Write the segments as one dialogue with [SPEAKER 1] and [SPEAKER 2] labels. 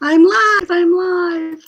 [SPEAKER 1] I'm live. I'm live.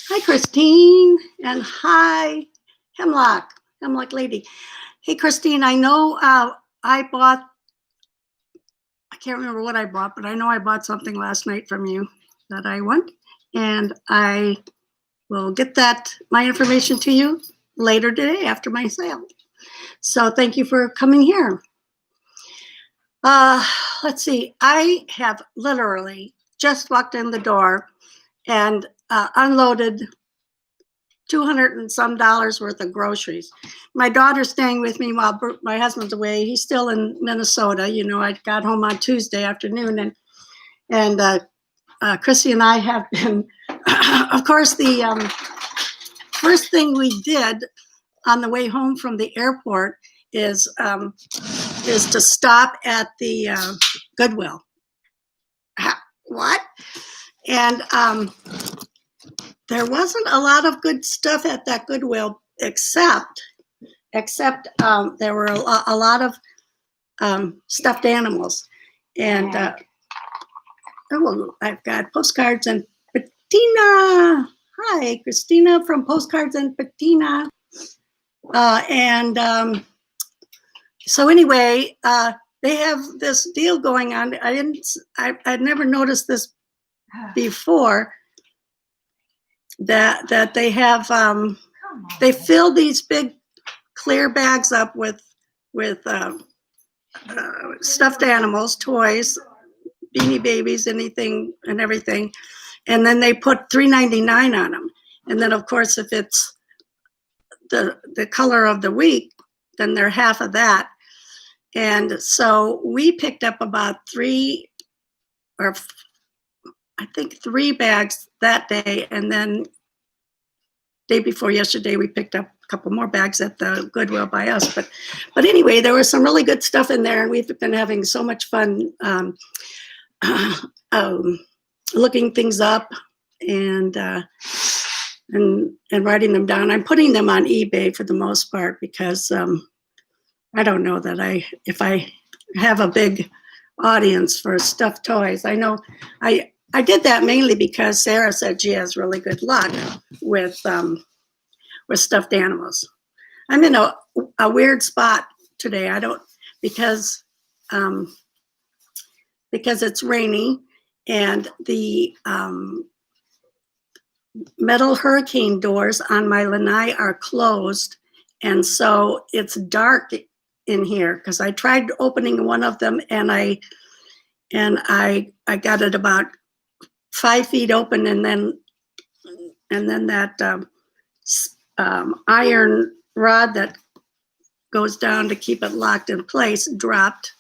[SPEAKER 1] Hi, Christine, and hi, Hemlock Lady. Hey, Christine, I know I can't remember what I bought, but I know I bought something last night from you that I want, and I will get my information to you later today after my sale. So thank you for coming here. Let's see, I have literally just walked in the door and unloaded $200 and some worth of groceries. My daughter's staying with me while my husband's away. He's still in Minnesota. You know, I got home on Tuesday afternoon, and Chrissy and I have been, of course, the first thing we did on the way home from the airport is to stop at the Goodwill. What? And there wasn't a lot of good stuff at that Goodwill, except there were a lot of stuffed animals. And I've got Postcards and Patina. Hi, Christina from Postcards and Patina. So anyway, they have this deal going on. I'd never noticed this before. That they have they fill these big clear bags up with stuffed animals, toys, Beanie Babies, anything and everything, and then they put $3.99 on them. And then of course, if it's the color of the week, then they're half of that. And so we picked up about 3 bags that day, and then day before yesterday we picked up a couple more bags at the Goodwill by us. But anyway, there was some really good stuff in there, and we've been having so much fun looking things up and writing them down. I'm putting them on eBay for the most part because I don't know that if I have a big audience for stuffed toys. I know I did that mainly because Sarah said she has really good luck with stuffed animals. I'm in a weird spot today. Because it's rainy and the metal hurricane doors on my lanai are closed, and so it's dark in here because I tried opening one of them and I got it about 5 feet open, and then that iron rod that goes down to keep it locked in place dropped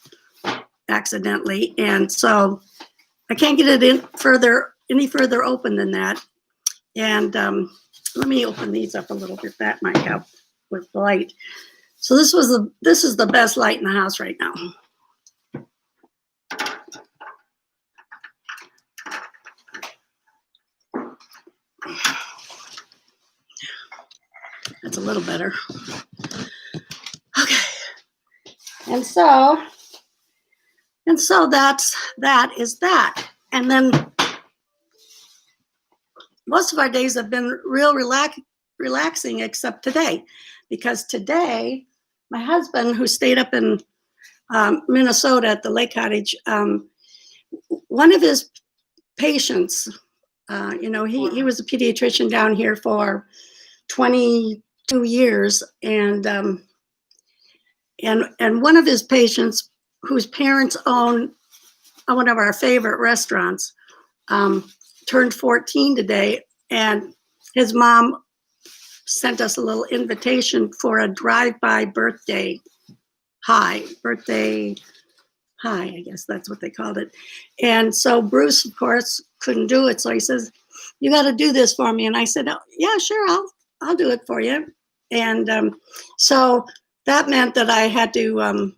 [SPEAKER 1] accidentally, and so I can't get it any further open than that. And let me open these up a little bit. That might help with light. So this is the best light in the house right now. That's a little better. Okay. And so that is that. And then most of our days have been real relaxing except today, because today my husband, who stayed up in Minnesota at the Lake Cottage, one of his patients, he was a pediatrician down here for 20 2 years, and one of his patients, whose parents own one of our favorite restaurants, turned 14 today, and his mom sent us a little invitation for a drive-by birthday high, I guess that's what they called it. And so Bruce, of course, couldn't do it. So he says, "You got to do this for me." And I said, "Oh, yeah, sure, I'll do it for you." And so that meant that I had to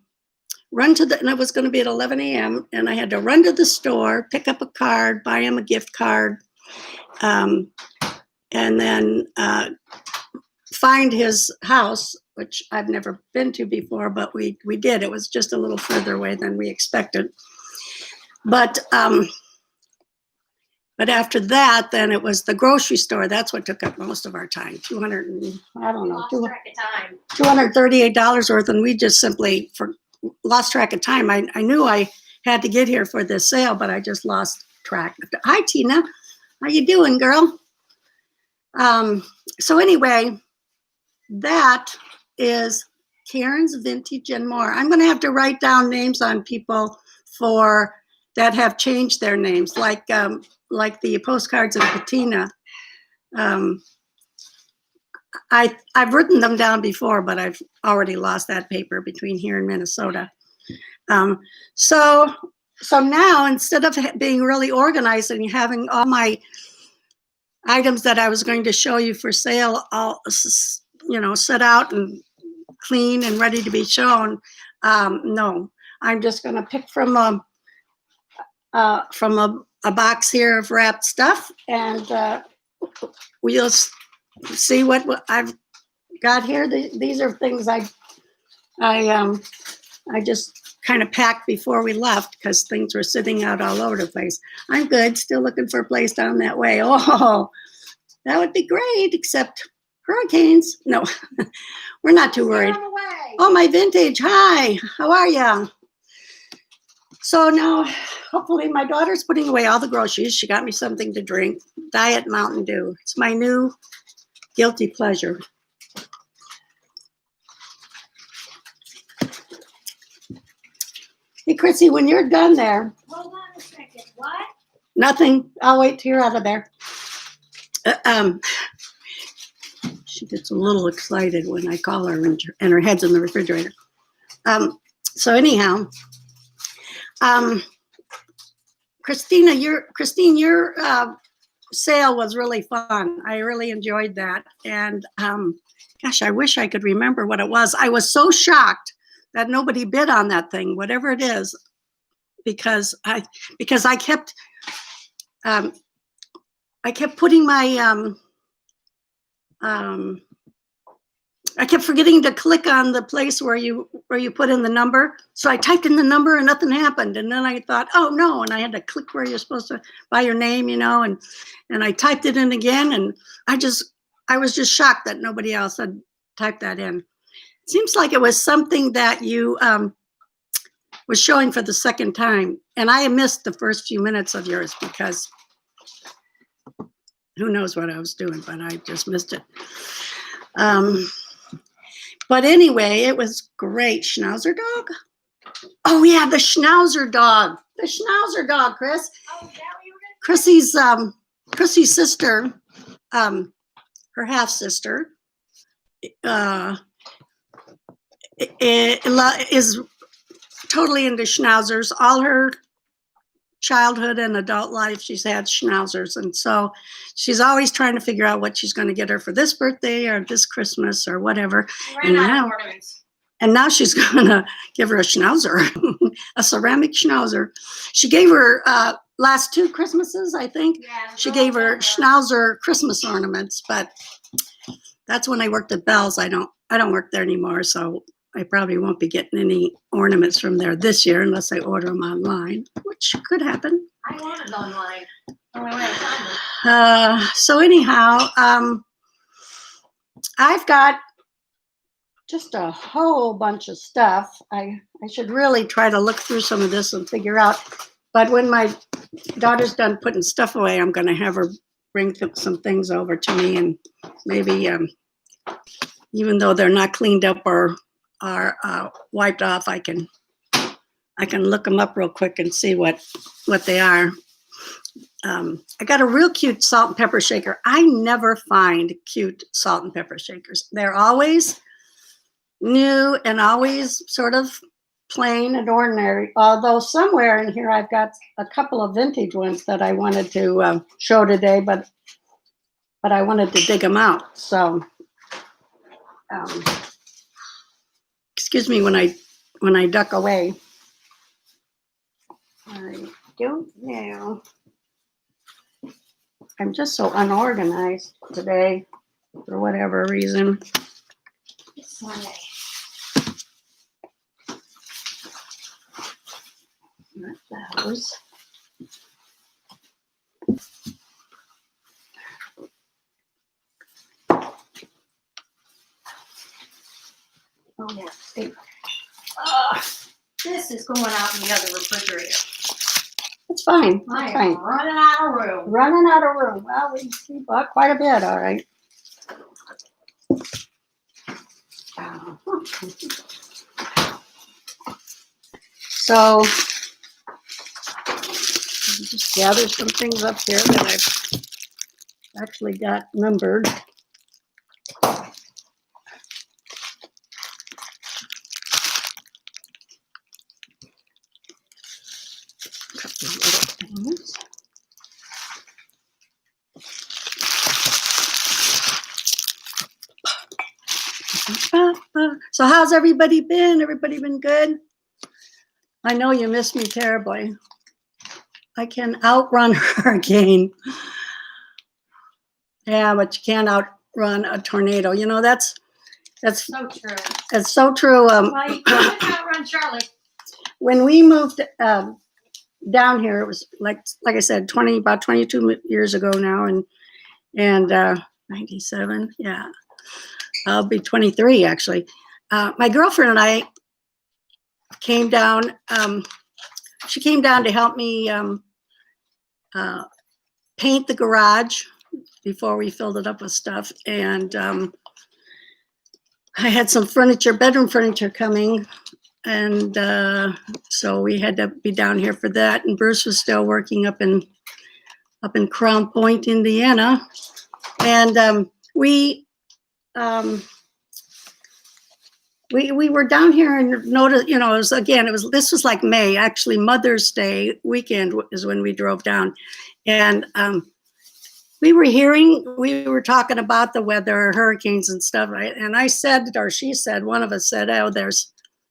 [SPEAKER 1] run to and it was going to be at 11 a.m. And I had to run to the store, pick up a card, buy him a gift card, and then find his house, which I've never been to before, but we did. It was just a little further away than we expected. But after that, then it was the grocery store. That's what took up most of our time. $238 worth, and we just simply lost track of time. I knew I had to get here for this sale, but I just lost track. Hi, Tina. How you doing, girl? So anyway, that is Karen's Vintage and More. I'm going to have to write down names on people that have changed their names, like the postcards and patina. I've written them down before, but I've already lost that paper between here and Minnesota. So now, instead of being really organized and having all my items that I was going to show you for sale all set out and clean and ready to be shown, no, I'm just going to pick from a box here of wrapped stuff, and we'll see what I've got here. These are things I just kind of packed before we left because things were sitting out all over the place. I'm good, still looking for a place down that way. Oh, that would be great, except hurricanes. No, we're not too worried. Oh, my vintage. Hi, how are you? So now, hopefully, my daughter's putting away all the groceries. She got me something to drink, Diet Mountain Dew. It's my new guilty pleasure. Hey, Chrissy, when you're done there.
[SPEAKER 2] Hold on a second. What?
[SPEAKER 1] Nothing. I'll wait till you're out of there. She gets a little excited when I call her, and her head's in the refrigerator. So anyhow, Christine, your sale was really fun. I really enjoyed that. And gosh, I wish I could remember what it was. I was so shocked that nobody bid on that thing, whatever it is, because I kept putting my I kept forgetting to click on the place where you put in the number. So I typed in the number and nothing happened. And then I thought, oh no, and I had to click where you're supposed to buy your name, and I typed it in again, and I was just shocked that nobody else had typed that in. It seems like it was something that you was showing for the second time, and I missed the first few minutes of yours because who knows what I was doing, but I just missed it. But anyway, it was great. Schnauzer dog? Oh yeah, the Schnauzer dog. The Schnauzer dog, Chris.
[SPEAKER 2] Oh, is that what you were gonna
[SPEAKER 1] Chrissy's sister, her half sister, is totally into Schnauzers. All her childhood and adult life, she's had Schnauzers, and so she's always trying to figure out what she's going to get her for this birthday or this Christmas or whatever. And now she's going to give her a Schnauzer, a ceramic Schnauzer. She gave her last 2 Christmases, I think.
[SPEAKER 2] Yeah,
[SPEAKER 1] she gave her Schnauzer Christmas ornaments, but that's when I worked at Bell's. I don't work there anymore, so I probably won't be getting any ornaments from there this year unless I order them online, which could happen.
[SPEAKER 2] I ordered online.
[SPEAKER 1] So anyhow, I've got just a whole bunch of stuff. I should really try to look through some of this and figure out. But when my daughter's done putting stuff away, I'm going to have her bring some things over to me and maybe even though they're not cleaned up or are wiped off, I can look them up real quick and see what they are. I got a real cute salt and pepper shaker. I never find cute salt and pepper shakers. They're always new and always sort of plain and ordinary. Although somewhere in here I've got a couple of vintage ones that I wanted to show today, but I wanted to dig them out. So excuse me when I duck away. I don't know. I'm just so unorganized today for whatever reason.
[SPEAKER 2] Sunday.
[SPEAKER 1] Not those. Oh yeah, paper.
[SPEAKER 2] This is going out in the other refrigerator.
[SPEAKER 1] It's fine.
[SPEAKER 2] I
[SPEAKER 1] It's
[SPEAKER 2] am
[SPEAKER 1] fine.
[SPEAKER 2] running out of room.
[SPEAKER 1] Running out of room. Well, we bought quite a bit, all right. So, let me just gather some things up here that I've actually got numbered. Couple of little things. So how's everybody been? Everybody been good? I know you miss me terribly. I can outrun a hurricane. Yeah, but you can't outrun a tornado. You know, that's
[SPEAKER 2] So true.
[SPEAKER 1] so true.
[SPEAKER 2] Well, you can't outrun Charlie.
[SPEAKER 1] When we moved down here, it was like I said, about 22 years ago now, and 97. Yeah, I'll be 23 actually. My girlfriend and I came down. She came down to help me paint the garage before we filled it up with stuff, and I had some bedroom furniture coming, and so we had to be down here for that. And Bruce was still working up in Crown Point, Indiana, and we were down here and noticed, you know, this was like May, actually Mother's Day weekend is when we drove down, and we were talking about the weather, hurricanes and stuff, right? And I said, or she said, one of us said, "Oh, at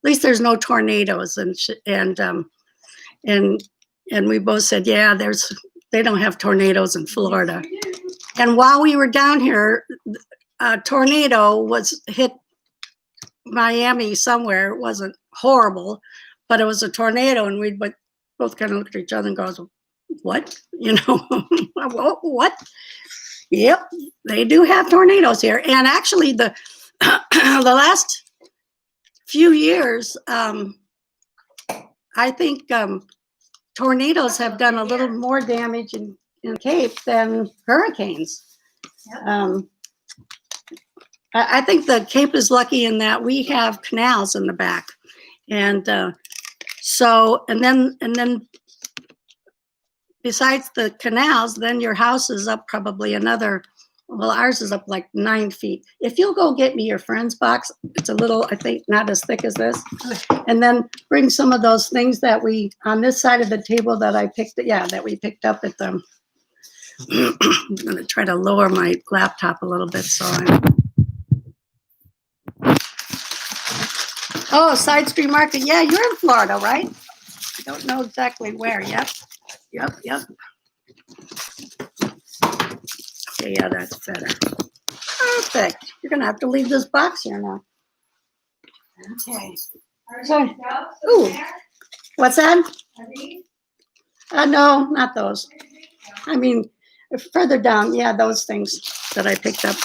[SPEAKER 1] least there's no tornadoes," and we both said, "Yeah, they don't have tornadoes in Florida." And while we were down here, a tornado hit Miami somewhere. It wasn't horrible, but it was a tornado, and we both kind of looked at each other and goes, "What?" You know, what? Yep, they do have tornadoes here. And actually, the last few years, I think tornadoes have done a little more damage in Cape than hurricanes.
[SPEAKER 2] Yep.
[SPEAKER 1] I think the Cape is lucky in that we have canals in the back, and then besides the canals, then your house is up probably ours is up like 9 feet. If you'll go get me your friend's box, it's a little, I think, not as thick as this, and then bring some of those things that on this side of the table that we picked up at the. I'm going to try to lower my laptop a little bit so I'm. Oh, Side Street Market. Yeah, you're in Florida, right? I don't know exactly where. Yep. Okay, yeah, that's better. Perfect. You're going to have to leave this box here now. Okay. So, ooh, what's that? No, not those. I mean, further down, yeah, those things that I picked up.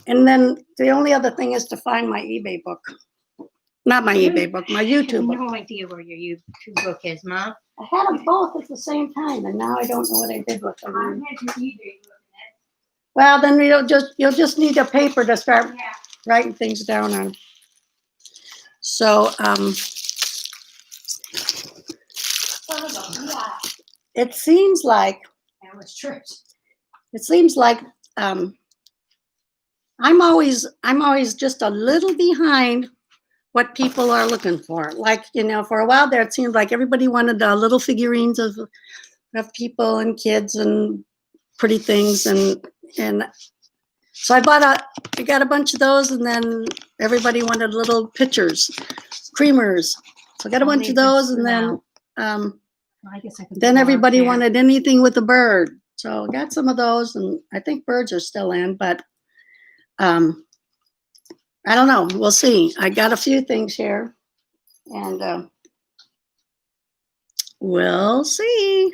[SPEAKER 1] And then the only other thing is to find my eBay book. Not my eBay book, my
[SPEAKER 2] I
[SPEAKER 1] YouTube
[SPEAKER 2] have
[SPEAKER 1] book.
[SPEAKER 2] no idea where your YouTube book is, Mom.
[SPEAKER 1] I had them both at the same time, and now I don't know what I did with
[SPEAKER 2] I
[SPEAKER 1] them.
[SPEAKER 2] had your eBay book.
[SPEAKER 1] Well, then you'll just need a paper to start
[SPEAKER 2] Yeah.
[SPEAKER 1] writing things down on. So it seems like I'm always just a little behind what people are looking for. Like, for a while there, it seemed like everybody wanted little figurines of people and kids and pretty things, and so I got a bunch of those, and then everybody wanted little pictures, creamers. So I got a bunch of those, and then
[SPEAKER 2] I guess I could.
[SPEAKER 1] then everybody wanted anything with a bird. So I got some of those, and I think birds are still in, but I don't know. We'll see. I got a few things here, and we'll see.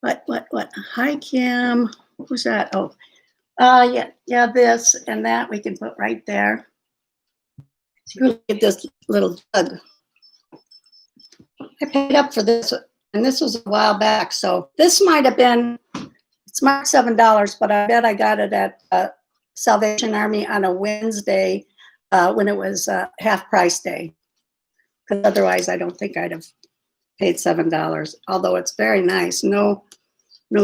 [SPEAKER 1] What? Hi, Kim. Who's that? Oh, yeah, this and that we can put right there. Look at this little jug. I paid up for this, and this was a while back. So this might have been, it's marked $7, but I bet I got it at Salvation Army on a Wednesday when it was half price day. Because otherwise, I don't think I'd have paid $7. Although it's very nice, no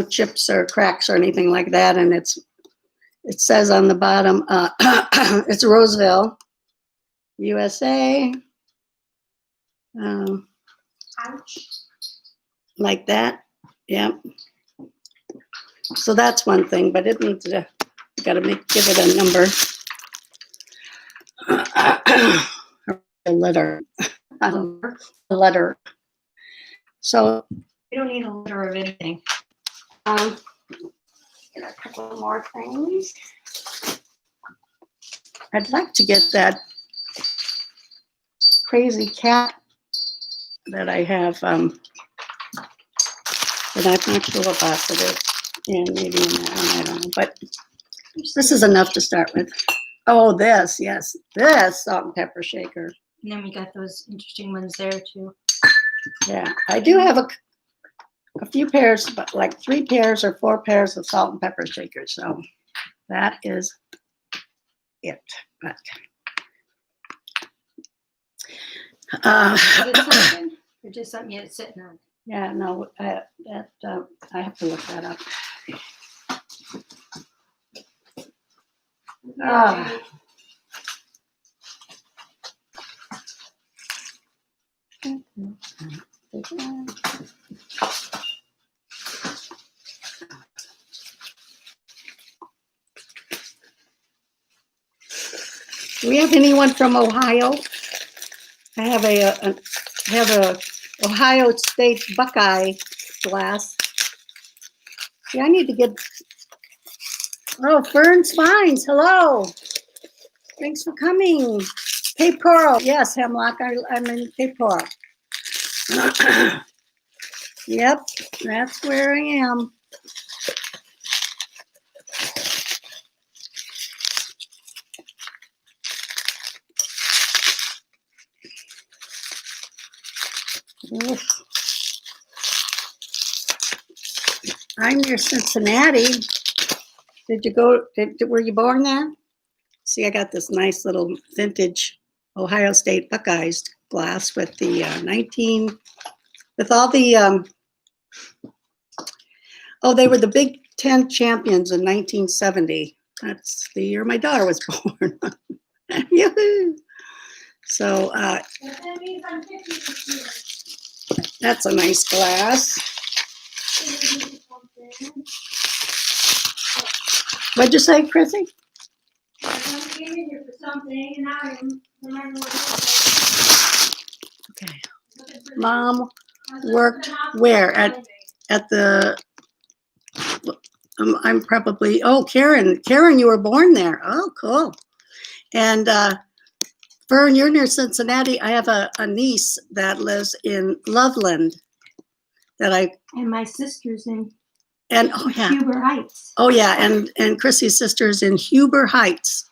[SPEAKER 1] chips or cracks or anything like that, and it says on the bottom, it's Roseville, USA. Like that, yeah. So that's one thing, but it needs to, you got to give it a number. A letter. A letter. So
[SPEAKER 2] We don't need a letter of anything.
[SPEAKER 1] Get a couple more things. I'd like to get that crazy cat that I have, but I'm not sure what box it is. Yeah, maybe in that one, I don't know. But this is enough to start with. Oh, this, yes. This salt and pepper shaker.
[SPEAKER 2] And then we got those interesting ones there too.
[SPEAKER 1] Yeah, I do have a few pairs, but like 3 pairs or 4 pairs of salt and pepper shakers. So that is it. But
[SPEAKER 2] Is it something or just something you're sitting on?
[SPEAKER 1] yeah, no, I have to look that up. Do we have anyone from Ohio? I have a Ohio State Buckeye glass. Yeah, I need to get. Oh, Fern's Finds. Hello. Thanks for coming. Cape Coral. Yes, Hemlock. I'm in Cape Coral. Yep, that's where I am. Oof. I'm near Cincinnati. Did you go? Were you born there? See, I got this nice little vintage Ohio State Buckeyes glass with the with all the they were the Big Ten champions in 1970. That's the year my daughter was born. Yoo-hoo. So that's a nice glass. What'd you say, Chrissy? Okay. Mom worked where? At the, I'm probably, Karen, you were born there. Oh, cool. And Fern, you're near Cincinnati. I have a niece that lives in Loveland and
[SPEAKER 2] my sister's in
[SPEAKER 1] yeah.
[SPEAKER 2] Huber Heights.
[SPEAKER 1] Oh yeah, and Chrissy's sister's in Huber Heights.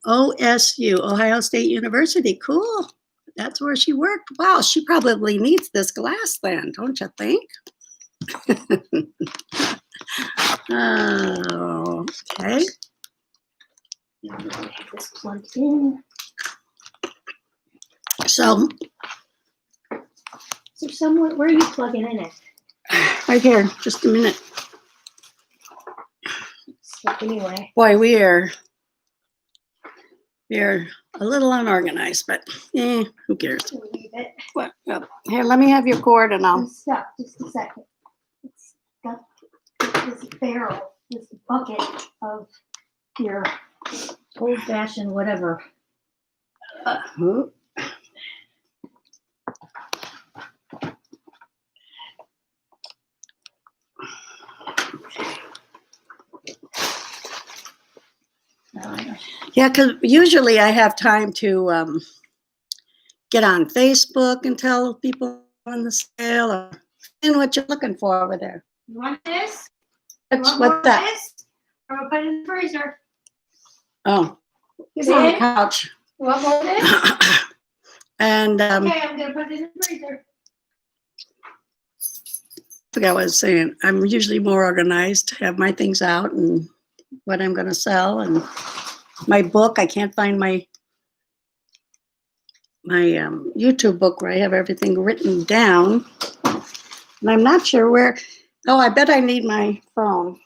[SPEAKER 1] OSU, Ohio State University. Cool. That's where she worked. Wow, she probably needs this glass then, don't you think? Okay.
[SPEAKER 2] Have this plugged in.
[SPEAKER 1] So
[SPEAKER 2] So somewhere, where are you plugging in it?
[SPEAKER 1] right here, just a minute.
[SPEAKER 2] So anyway,
[SPEAKER 1] Boy, we're a little unorganized, but who cares?
[SPEAKER 2] we'll leave it.
[SPEAKER 1] What? Here, let me have your cord and
[SPEAKER 2] I'm
[SPEAKER 1] I'll.
[SPEAKER 2] stuck. Just a second. It's got this barrel, this bucket of your old-fashioned whatever.
[SPEAKER 1] Yeah, because usually I have time to get on Facebook and tell people on the sale or and what you're looking for over there.
[SPEAKER 2] You want this? You
[SPEAKER 1] What's
[SPEAKER 2] want more of
[SPEAKER 1] that?
[SPEAKER 2] this? Or we'll put it in the freezer.
[SPEAKER 1] Oh, he's
[SPEAKER 2] See
[SPEAKER 1] on the
[SPEAKER 2] it?
[SPEAKER 1] couch.
[SPEAKER 2] You want more of this?
[SPEAKER 1] And
[SPEAKER 2] Okay, I'm gonna put it in the freezer.
[SPEAKER 1] I forgot what I was saying. I'm usually more organized, have my things out and what I'm going to sell. And my book, I can't find my YouTube book where I have everything written down. And I'm not sure where. Oh, I bet I need my phone.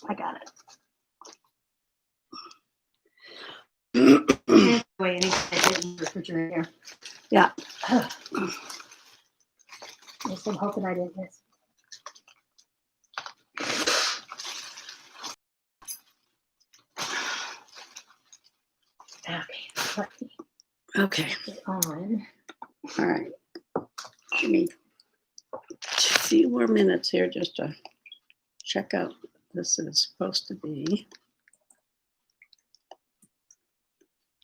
[SPEAKER 1] I got it.
[SPEAKER 2] Wait, I did in the refrigerator.
[SPEAKER 1] Yeah.
[SPEAKER 2] I'm hoping I didn't miss. Okay, let me
[SPEAKER 1] Okay.
[SPEAKER 2] get on.
[SPEAKER 1] All right. Give me a few more minutes here just to check out what this is supposed to be.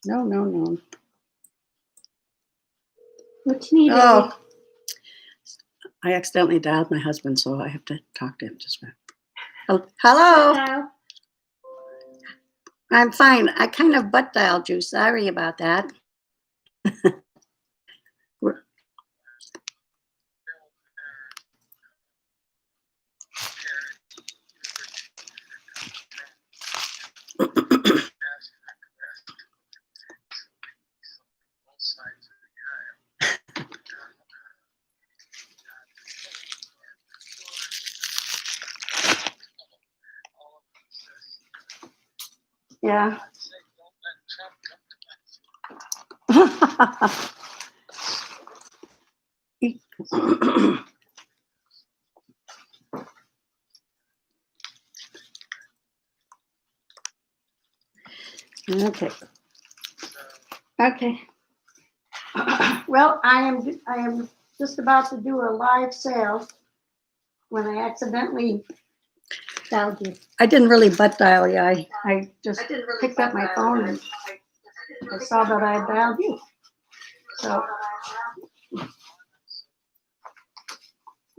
[SPEAKER 1] No.
[SPEAKER 2] What you need?
[SPEAKER 1] Oh, I accidentally dialed my husband, so I have to talk to him just a minute. Hello.
[SPEAKER 2] Hello.
[SPEAKER 1] I'm fine. I kind of butt dialed you. Sorry about that. Yeah. Okay. Okay. Well, I am just about to do a live sale when I accidentally
[SPEAKER 2] Dialed you.
[SPEAKER 1] I didn't really butt dial you. I just picked up my phone and I saw that I had dialed you. So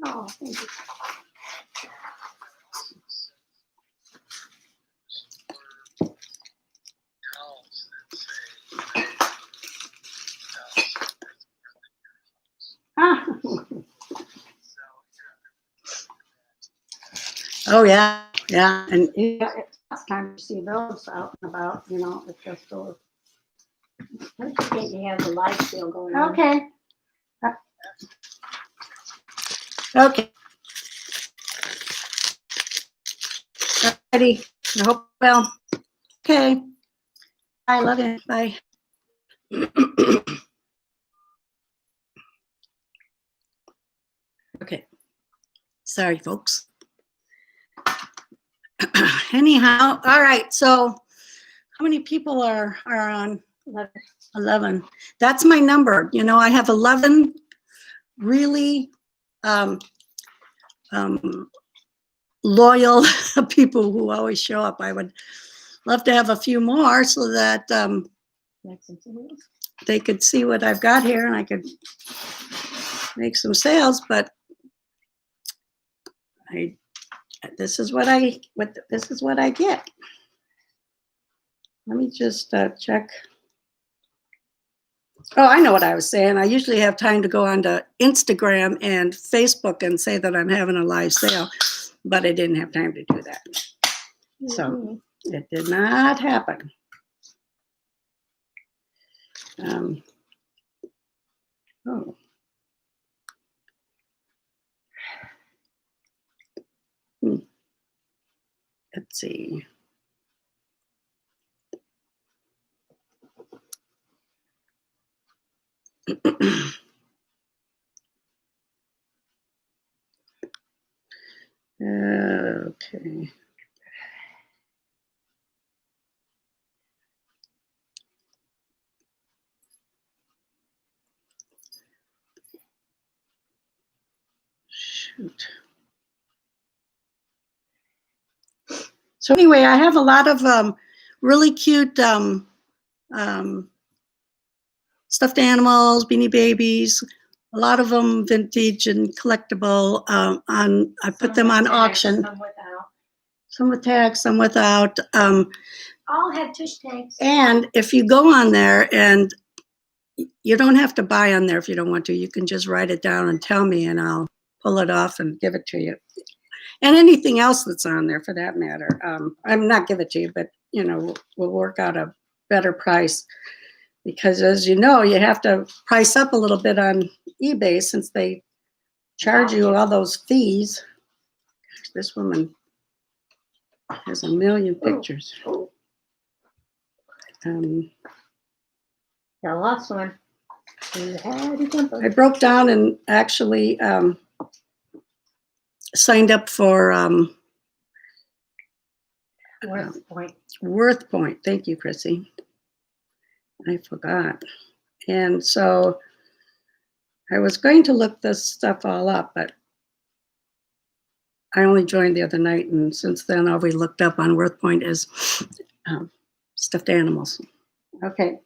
[SPEAKER 1] oh, thank you. Ah. Oh yeah, and yeah, it's time to see those out and about, at the store.
[SPEAKER 2] Don't forget you have the live sale going on.
[SPEAKER 1] Okay. Okay. Ready? I hope well. Okay. I love you. Bye. Okay. Sorry, folks. Anyhow, all right. So, how many people are on? 11. That's my number. I have 11 really loyal people who always show up. I would love to have a few more so that they could see what I've got here and I could make some sales. But this is what I get. Let me just check. Oh, I know what I was saying. I usually have time to go onto Instagram and Facebook and say that I'm having a live sale, but I didn't have time to do that. So it did not happen. Oh. Let's see. Okay. Shoot. So anyway, I have a lot of really cute stuffed animals, Beanie Babies, a lot of them vintage and collectible. I put them on auction.
[SPEAKER 2] Some without.
[SPEAKER 1] Some with tags, some without.
[SPEAKER 2] All had tush tags.
[SPEAKER 1] And if you go on there, and you don't have to buy on there if you don't want to, you can just write it down and tell me, and I'll pull it off and give it to you. And anything else that's on there for that matter. I'm not give it to you, but you know, we'll work out a better price, because as you know, you have to price up a little bit on eBay since they charge you all those fees. Gosh, this woman has a million pictures.
[SPEAKER 2] The last one.
[SPEAKER 1] I broke down and actually signed up for
[SPEAKER 2] Worth Point.
[SPEAKER 1] Worth Point. Thank you, Chrissy. I forgot. And so I was going to look this stuff all up, but I only joined the other night, and since then all we looked up on Worth Point is stuffed animals. Okay,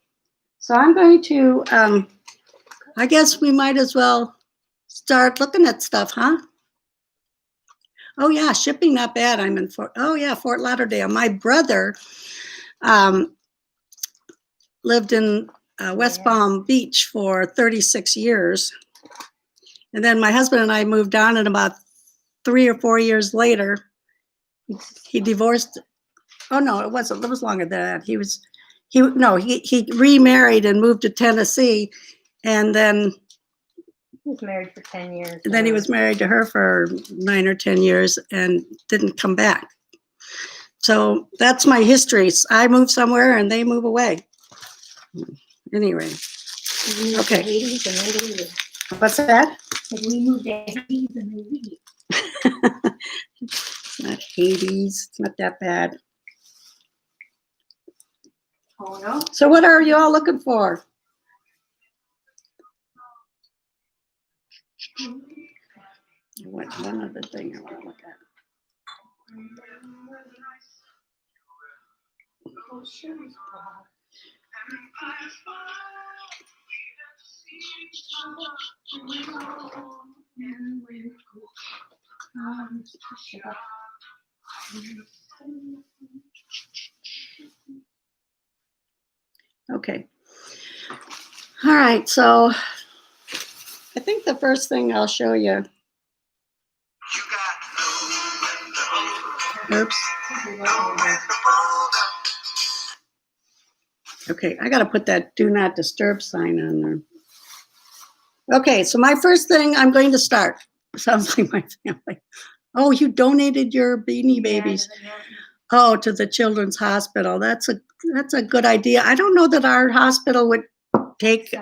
[SPEAKER 1] so I'm going to, I guess we might as well start looking at stuff, huh? Oh yeah, shipping not bad. I'm in Fort Lauderdale. My brother lived in West Palm Beach for 36 years. And then my husband and I moved on, and about 3 or 4 years later, he divorced. Oh no, it was longer than that. He remarried and moved to Tennessee, and then
[SPEAKER 2] He was married for 10 years.
[SPEAKER 1] And then he was married to her for 9 or 10 years and didn't come back. So that's my history. I move somewhere and they move away. Anyway, okay. What's that?
[SPEAKER 2] We moved to Hades and they leave.
[SPEAKER 1] It's not Hades. It's not that bad.
[SPEAKER 2] Oh no.
[SPEAKER 1] So what are you all looking for? One other thing I want to look at.
[SPEAKER 2] Oh, sure.
[SPEAKER 1] Okay. All right. So I think the first thing I'll show you. Oops. Okay, I got to put that do not disturb sign on there. Okay, so my first thing I'm going to start. Sounds like my family. Oh, you donated your Beanie Babies. Oh, to the Children's Hospital. That's a good idea. I don't know that our hospital would take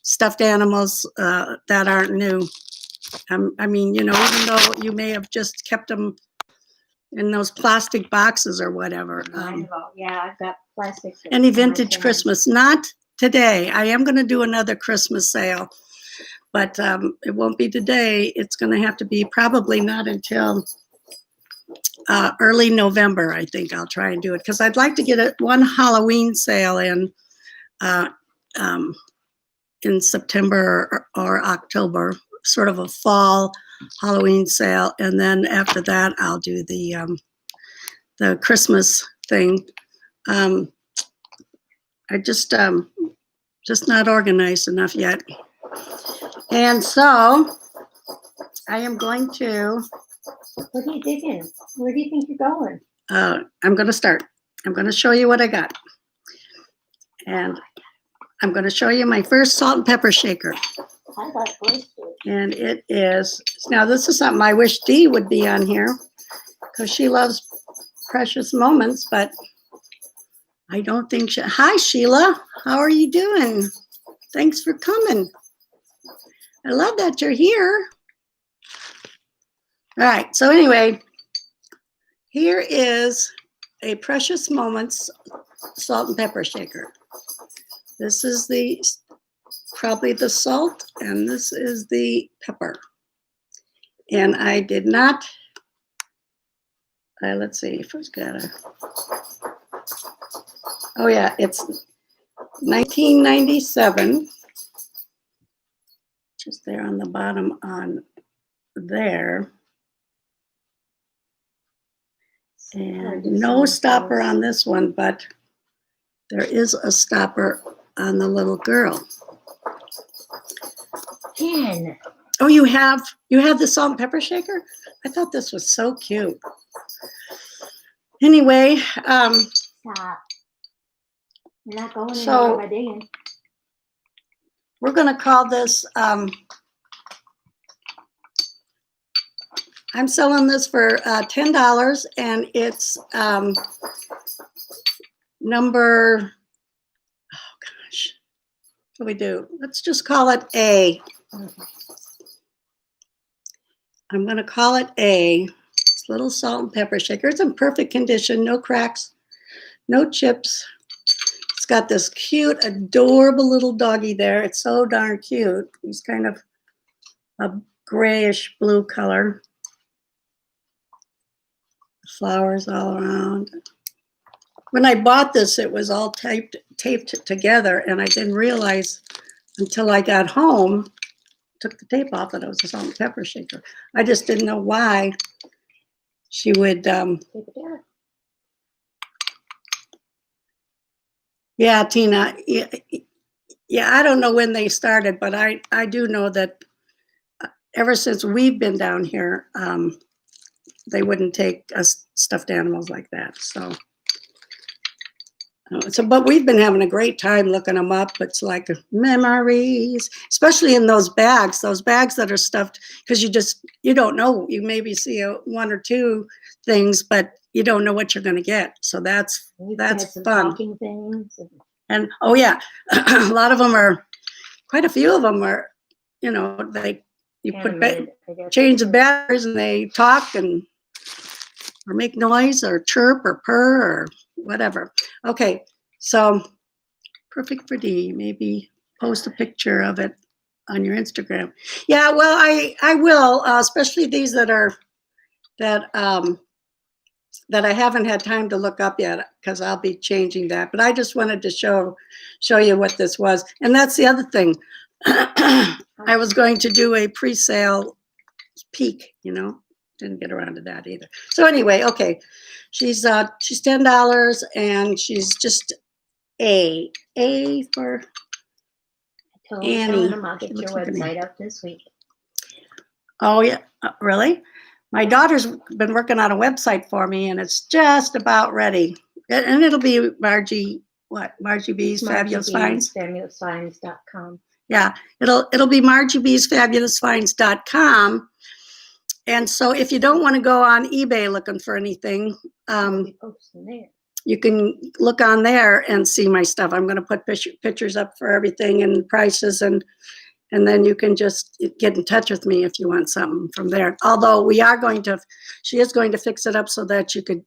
[SPEAKER 1] stuffed animals that aren't new. I mean, you know, even though you may have just kept them in those plastic boxes or whatever.
[SPEAKER 2] Yeah, I've got plastic.
[SPEAKER 1] Any vintage Christmas. Not today. I am going to do another Christmas sale, but it won't be today. It's going to have to be probably not until early November, I think I'll try and do it, because I'd like to get one Halloween sale in September or October, sort of a fall Halloween sale, and then after that I'll do the Christmas thing. I just just not organized enough yet. And so I am going to,
[SPEAKER 2] What are you digging? Where do you think you're going?
[SPEAKER 1] I'm going to start. I'm going to show you what I got. And I'm going to show you my first salt and pepper shaker.
[SPEAKER 2] I got oysters.
[SPEAKER 1] And it is, now this is something I wish Dee would be on here because she loves Precious Moments, but I don't think she, hi Sheila, how are you doing? Thanks for coming. I love that you're here. All right, so anyway, here is a Precious Moments salt and pepper shaker. This is the probably the salt, and this is the pepper. And I did not, let's see, first gotta, oh yeah, it's 1997, just there on the bottom on there. And no stopper on this one, but there is a stopper on the little girl.
[SPEAKER 2] Jen.
[SPEAKER 1] Oh, you have the salt and pepper shaker? I thought this was so cute. Anyway,
[SPEAKER 2] Stop. You're not going
[SPEAKER 1] So-
[SPEAKER 2] anywhere by digging.
[SPEAKER 1] we're gonna call this, I'm selling this for $10, and it's number, oh gosh, what do we do? Let's just call it A. I'm gonna call it A. This little salt and pepper shaker. It's in perfect condition, no cracks, no chips. It's got this cute, adorable little doggy there. It's so darn cute. He's kind of a grayish blue color. Flowers all around. When I bought this, it was all taped together, and I didn't realize until I got home, took the tape off, that it was a salt and pepper shaker. I just didn't know why she would,
[SPEAKER 2] Take it down.
[SPEAKER 1] yeah, Tina, yeah, I don't know when they started, but I do know that ever since we've been down here, they wouldn't take us stuffed animals like that. So, but we've been having a great time looking them up. It's like memories, especially in those bags that are stuffed, because you don't know. You maybe see one or two things, but you don't know what you're going to get. So that's
[SPEAKER 2] We've had
[SPEAKER 1] That's
[SPEAKER 2] some
[SPEAKER 1] fun.
[SPEAKER 2] talking things.
[SPEAKER 1] And oh yeah, a lot of them are, quite a few of them are, you put
[SPEAKER 2] Animated, I guess.
[SPEAKER 1] change the batteries and they talk or make noise or chirp or purr or whatever. Okay, so perfect for D. Maybe post a picture of it on your Instagram. Yeah, well, I will, especially these that I haven't had time to look up yet, because I'll be changing that. But I just wanted to show you what this was. And that's the other thing. I was going to do a pre-sale peek, didn't get around to that either. So anyway, okay, she's $10, and she's just A for
[SPEAKER 2] Told
[SPEAKER 1] Annie.
[SPEAKER 2] them I'll get your
[SPEAKER 1] Looks like an A.
[SPEAKER 2] website up this week.
[SPEAKER 1] Oh yeah, really? My daughter's been working on a website for me, and it's just about ready. And it'll be Margie B's Fabulous Finds.
[SPEAKER 2] FabulousFinds.com.
[SPEAKER 1] Yeah, it'll be MargieB'sFabulousFinds.com. And so if you don't want to go on eBay looking for anything,
[SPEAKER 2] We'll be posting there.
[SPEAKER 1] you can look on there and see my stuff. I'm going to put pictures up for everything and prices, and then you can just get in touch with me if you want something from there. Although she is going to fix it up so that you could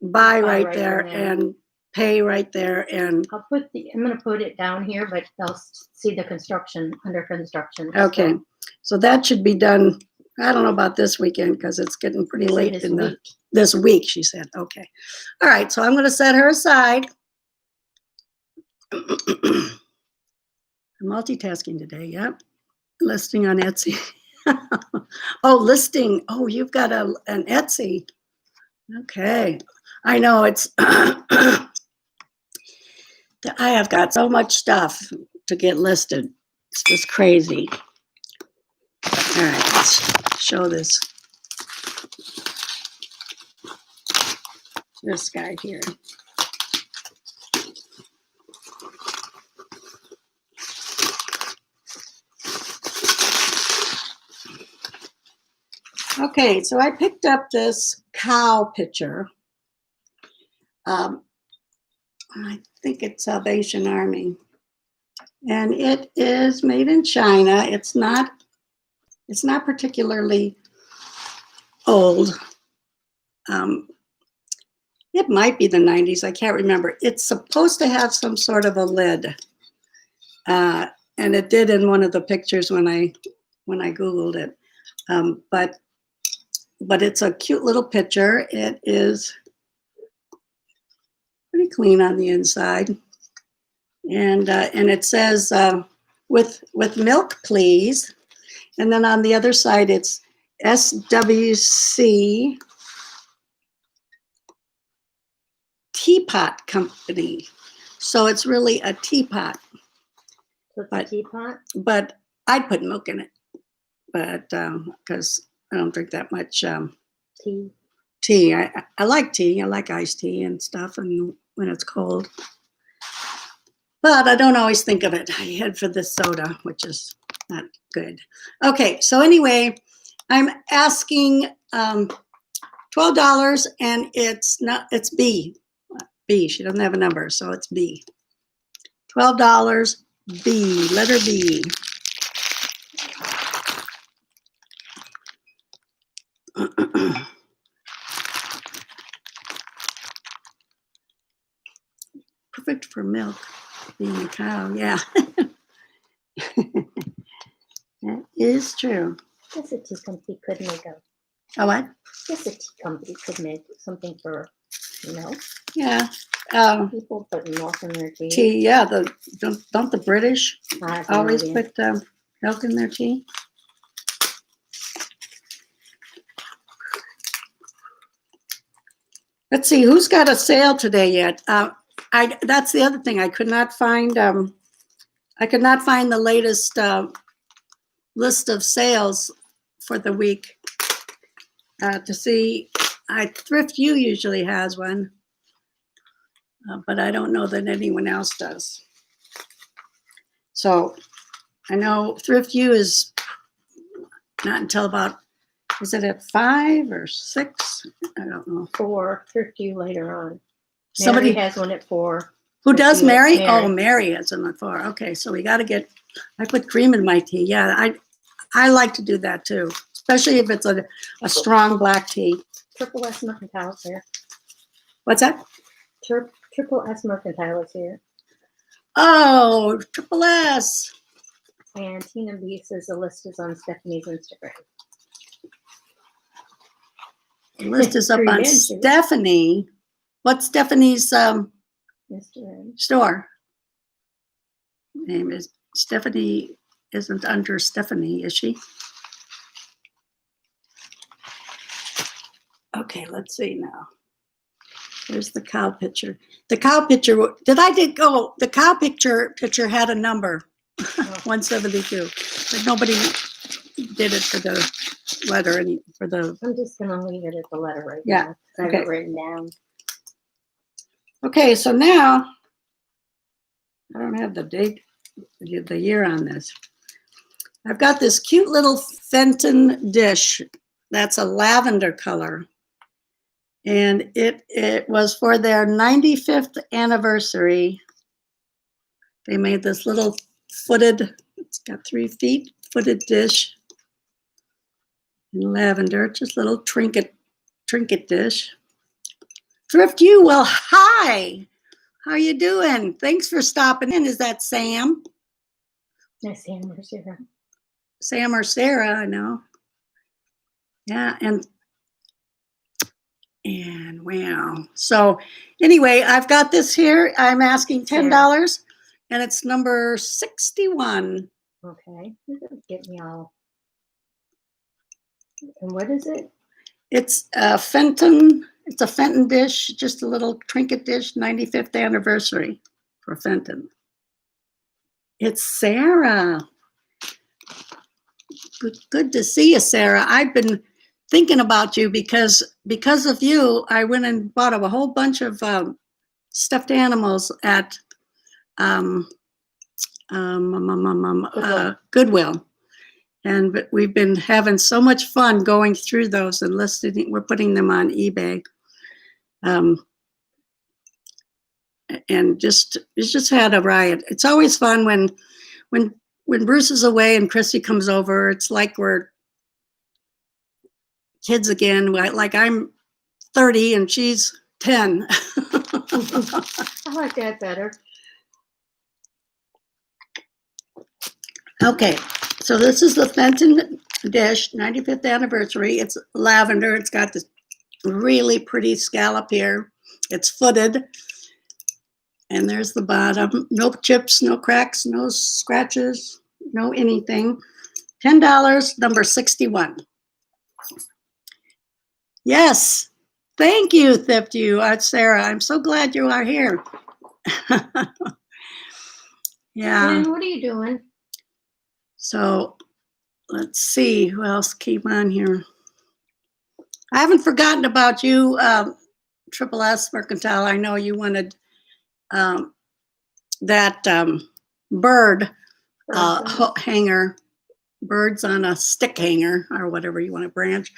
[SPEAKER 1] buy right there and pay right there. And
[SPEAKER 2] I'm going to put it down here, but they'll see the construction, under construction.
[SPEAKER 1] okay, so that should be done. I don't know about this weekend, because it's getting pretty
[SPEAKER 2] So
[SPEAKER 1] late
[SPEAKER 2] this week.
[SPEAKER 1] this week, she said. Okay. All right, so I'm going to set her aside. I'm multitasking today, yep. Listing on Etsy. Oh, listing. Oh, you've got an Etsy. Okay. I know it's I have got so much stuff to get listed. It's just crazy. All right, let's show this guy here. Okay, so I picked up this cow picture. I think it's Salvation Army. And it is made in China. It's not particularly old. It might be the 90s. I can't remember. It's supposed to have some sort of a lid. And it did in one of the pictures when I Googled it. But it's a cute little picture. It is pretty clean on the inside. And it says, with milk, please. And then on the other side, it's SWC Teapot Company. So it's really a teapot.
[SPEAKER 2] So it's a teapot?
[SPEAKER 1] But I'd put milk in it. But because I don't drink that much tea. I like tea. I like iced tea and stuff, and when it's cold. But I don't always think of it. I head for the soda, which is not good. Okay, so anyway, I'm asking $12, and it's B. B. She doesn't have a number, so it's B. $12, B, letter B. Perfect for milk, being a cow, yeah. That is true.
[SPEAKER 2] Guess a tea company could make
[SPEAKER 1] Oh, what?
[SPEAKER 2] Guess a tea company could make something for,
[SPEAKER 1] Yeah.
[SPEAKER 2] people put milk in their tea.
[SPEAKER 1] Tea, yeah. Don't the British
[SPEAKER 2] I have no
[SPEAKER 1] always
[SPEAKER 2] idea.
[SPEAKER 1] put milk in their tea? Let's see, who's got a sale today yet? That's the other thing. I could not find the latest list of sales for the week to see. Thrift U usually has one, but I don't know that anyone else does. So I know Thrift U is not until about, is it at 5 or 6? I don't know.
[SPEAKER 2] 4, Thrift U later on.
[SPEAKER 1] Somebody
[SPEAKER 2] Mary has one at 4.
[SPEAKER 1] who does Mary?
[SPEAKER 2] Mary.
[SPEAKER 1] Oh, Mary has one at 4. Okay, so we got to get. I put cream in my tea. Yeah, I like to do that too, especially if it's a strong black tea.
[SPEAKER 2] Triple S Mercantile is here.
[SPEAKER 1] What's that?
[SPEAKER 2] Triple S Mercantile is here.
[SPEAKER 1] Oh, Triple S.
[SPEAKER 2] And Tina B says the list is on Stephanie's Instagram.
[SPEAKER 1] The list is up
[SPEAKER 2] Pretty
[SPEAKER 1] on
[SPEAKER 2] good, too.
[SPEAKER 1] Stephanie. What's Stephanie's
[SPEAKER 2] Instagram.
[SPEAKER 1] store? Name is Stephanie. Isn't under Stephanie, is she? Okay, let's see now. There's the cow picture. The cow picture. The cow picture had a number, 172, but nobody did it for the letter for the.
[SPEAKER 2] I'm just gonna leave it at the letter right
[SPEAKER 1] Yeah,
[SPEAKER 2] now. I have
[SPEAKER 1] okay.
[SPEAKER 2] it written down.
[SPEAKER 1] Okay, so now I don't have the date, the year on this. I've got this cute little Fenton dish that's a lavender color. And it was for their 95th anniversary. They made this little it's got 3 feet, footed dish in lavender, just little trinket dish. Thrift U, well, hi. How you doing? Thanks for stopping in. Is that Sam?
[SPEAKER 2] Nice Sam or Sarah.
[SPEAKER 1] Sam or Sarah, I know. Yeah, and wow. So anyway, I've got this here. I'm asking $10, and it's number 61.
[SPEAKER 2] Okay. Get me all. And what is it?
[SPEAKER 1] It's a Fenton. It's a Fenton dish, just a little trinket dish, 95th anniversary for Fenton. It's Sarah. Good to see you, Sarah. I've been thinking about you because of you, I went and bought a whole bunch of stuffed animals at Goodwill. And we've been having so much fun going through those and listing. We're putting them on eBay. And it's just had a riot. It's always fun when Bruce is away and Chrissy comes over. It's like we're kids again. Like I'm 30 and she's 10.
[SPEAKER 2] I like that better.
[SPEAKER 1] Okay, so this is the Fenton dish, 95th anniversary. It's lavender. It's got this really pretty scallop here. It's footed. And there's the bottom. No chips, no cracks, no scratches, no anything. $10, number 61. Yes, thank you, Theft You, Sarah. I'm so glad you are here. Yeah.
[SPEAKER 2] And what are you doing?
[SPEAKER 1] So let's see who else came on here. I haven't forgotten about you, Triple S Mercantile. I know you wanted that bird hanger, birds on a stick hanger or whatever you want to branch.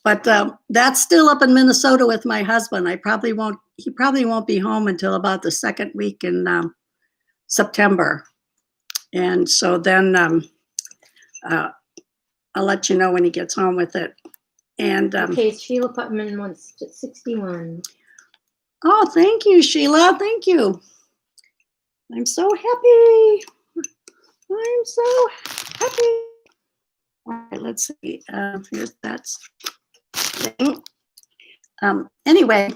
[SPEAKER 1] But that's still up in Minnesota with my husband. He probably won't be home until about the second week in September. And so then I'll let you know when he gets home with it. And
[SPEAKER 2] Okay, Sheila Putman wants 61.
[SPEAKER 1] Oh, thank you, Sheila. Thank you. I'm so happy. I'm so happy. All right, let's see. Here's that thing. Anyway,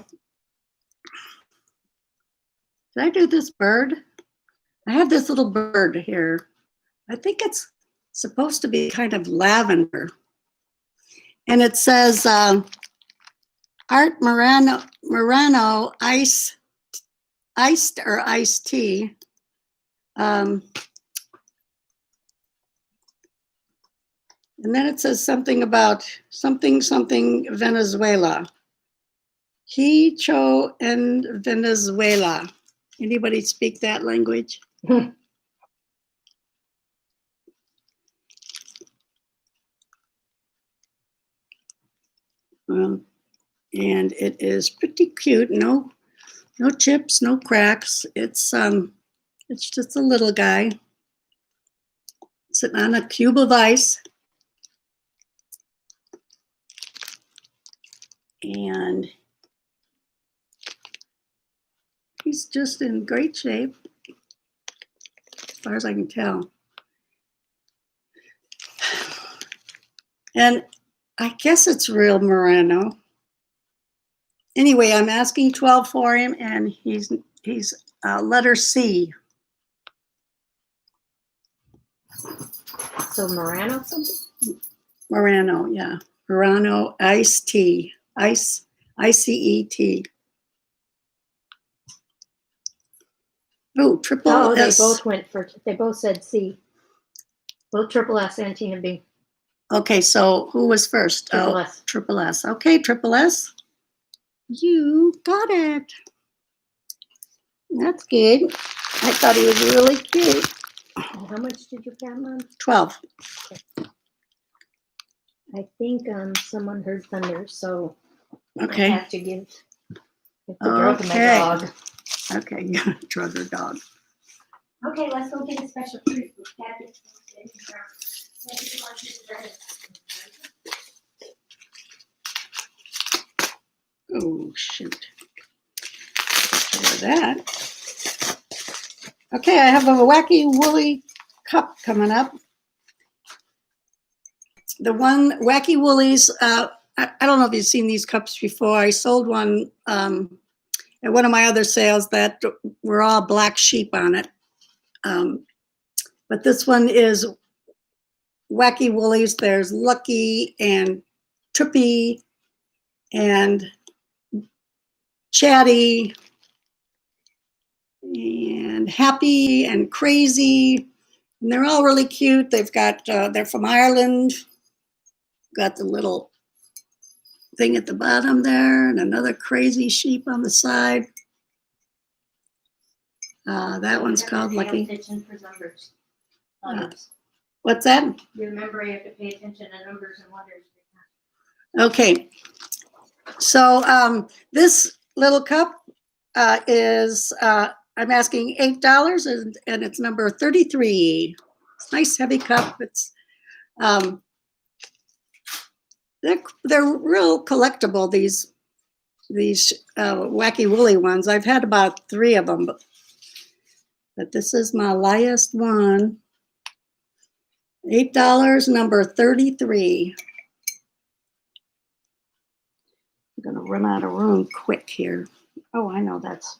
[SPEAKER 1] did I do this bird? I have this little bird here. I think it's supposed to be kind of lavender. And it says Art Morano iced or iced tea. And then it says something about something Venezuela. Hicho en Venezuela. Anybody speak that language? And it is pretty cute. No chips, no cracks. It's just a little guy sitting on a cube of ice. And he's just in great shape, as far as I can tell. And I guess it's real Moreno. Anyway, I'm asking 12 for him, and he's letter C.
[SPEAKER 2] So Morano something?
[SPEAKER 1] Morano, yeah. Morano iced tea. ICET. Oh, triple S.
[SPEAKER 2] They both said C. Both Triple S and Tina B.
[SPEAKER 1] Okay, so who was first?
[SPEAKER 2] Triple S.
[SPEAKER 1] Triple S. Okay, Triple S. You got it. That's good. I thought he was really cute.
[SPEAKER 2] And how much did you count on?
[SPEAKER 1] 12.
[SPEAKER 2] I think someone heard thunder, so
[SPEAKER 1] Okay.
[SPEAKER 2] I have to give the girl to my dog.
[SPEAKER 1] Okay, drug her dog.
[SPEAKER 2] Okay, let's go get a special treat.
[SPEAKER 1] Oh, shoot. Try that. Okay, I have a Wacky Woolly cup coming up. The one Wacky Woolies, I don't know if you've seen these cups before. I sold one at one of my other sales that were all black sheep on it. But this one is Wacky Woolies. There's Lucky and Trippy and Chatty and Happy and Crazy. And they're all really cute. They've got, they're from Ireland. Got the little thing at the bottom there and another crazy sheep on the side. That one's called Lucky.
[SPEAKER 2] Attention for numbers. Letters.
[SPEAKER 1] What's that?
[SPEAKER 2] You remember you have to pay attention to numbers and letters.
[SPEAKER 1] Okay. So this little cup is, I'm asking $8 and it's number 33. It's a nice heavy cup. It's, they're real collectible, these Wacky Woolly ones. I've had about 3 of them, but this is my last one. $8, number 33. I'm gonna run out of room quick here. Oh, I know that's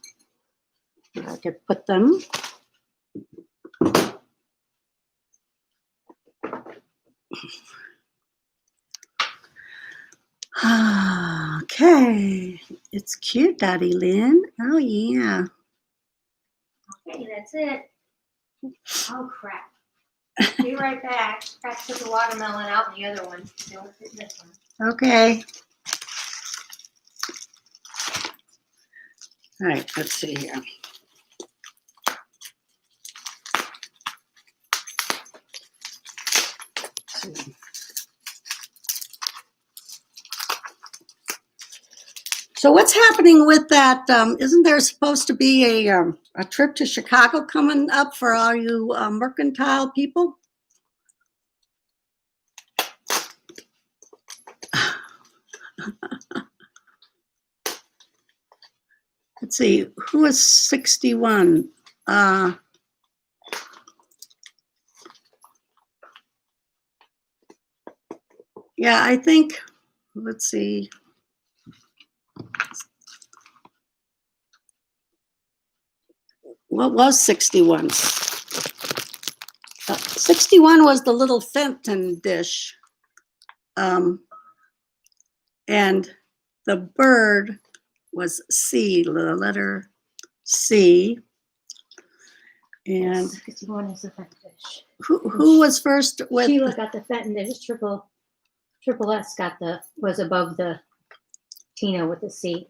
[SPEAKER 1] where I could put them. Okay, it's cute, Daddy Lynn. Oh yeah.
[SPEAKER 2] Okay, that's it. Oh crap. Be right back. I took the watermelon out and the other one. Don't fit this one.
[SPEAKER 1] Okay. All right, let's see here. Let's see. So what's happening with that? Isn't there supposed to be a trip to Chicago coming up for all you mercantile people? Let's see, who is 61? Yeah, I think, let's see. What was 61? 61 was the little Fenton dish. And the bird was C, the letter C. And
[SPEAKER 2] 61 is the Fenton dish.
[SPEAKER 1] who was first with?
[SPEAKER 2] Sheila got the Fenton dish. Triple S got was above the Tina with the C.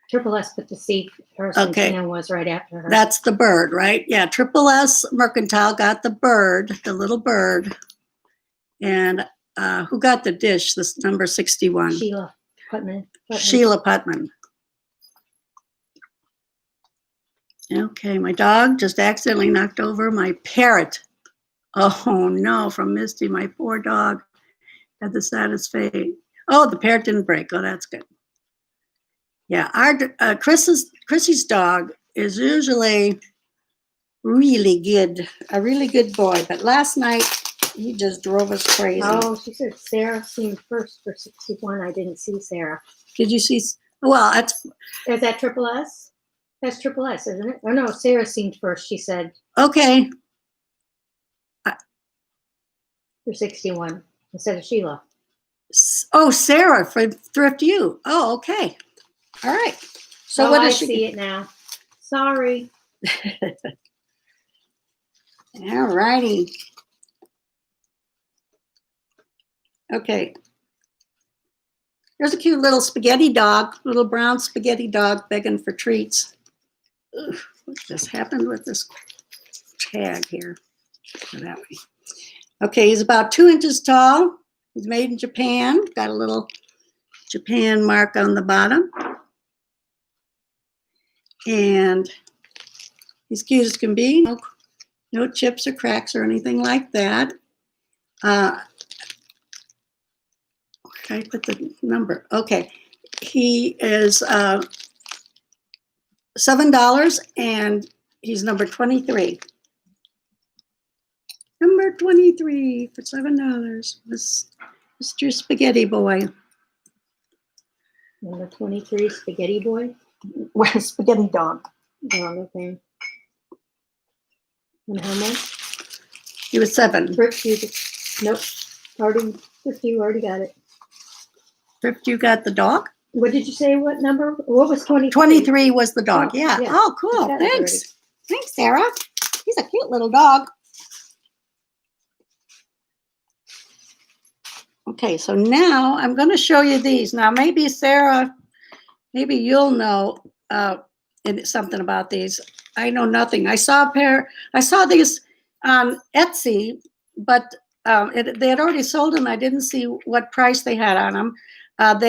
[SPEAKER 2] Triple S put the C first, and
[SPEAKER 1] Okay.
[SPEAKER 2] Tina was right after her.
[SPEAKER 1] That's the bird, right? Yeah, Triple S Mercantile got the bird, the little bird. And who got the dish, this number 61?
[SPEAKER 2] Sheila Putman.
[SPEAKER 1] Sheila Putman. Okay, my dog just accidentally knocked over my parrot. Oh no, from Misty, my poor dog had the saddest fate. Oh, the parrot didn't break. Oh, that's good. Yeah, our Chrissy's dog is usually really good, a really good boy. But last night he just drove us crazy.
[SPEAKER 2] Oh, she said Sarah seemed first for 61. I didn't see Sarah.
[SPEAKER 1] Did you see? Well, that's
[SPEAKER 2] Is that Triple S? That's Triple S, isn't it? Oh no, Sarah seemed first. She said
[SPEAKER 1] okay.
[SPEAKER 2] for 61 instead of Sheila.
[SPEAKER 1] Oh, Sarah from Thrift U. Oh, okay. All right. So what
[SPEAKER 2] I
[SPEAKER 1] does she?
[SPEAKER 2] see it now. Sorry.
[SPEAKER 1] All righty. Okay. There's a cute little spaghetti dog, little brown spaghetti dog begging for treats. Ugh, what just happened with this tag here? Go that way. Okay, he's about 2 inches tall. He's made in Japan. Got a little Japan mark on the bottom. And he's cute as can be. No chips or cracks or anything like that. I put the number. Okay. He is $7 and he's number 23. Number 23 for $7. Mr. Spaghetti Boy.
[SPEAKER 2] Number 23, Spaghetti Boy.
[SPEAKER 1] Spaghetti Dog.
[SPEAKER 2] Oh, okay. And how much?
[SPEAKER 1] He was 7.
[SPEAKER 2] Thrift you. Nope. Thrift you already got it.
[SPEAKER 1] Thrift, you got the dog?
[SPEAKER 2] What did you say? What number? What was 23?
[SPEAKER 1] 23 was the dog.
[SPEAKER 2] Oh,
[SPEAKER 1] Yeah.
[SPEAKER 2] yeah.
[SPEAKER 1] Oh, cool.
[SPEAKER 2] Got it
[SPEAKER 1] Thanks. Thanks, Sarah. He's a cute little dog. Okay, so now I'm going to show you these. Now, maybe Sarah, maybe you'll know something about these. I know nothing. I saw these on Etsy, but they had already sold them. I didn't see what price they had on them. But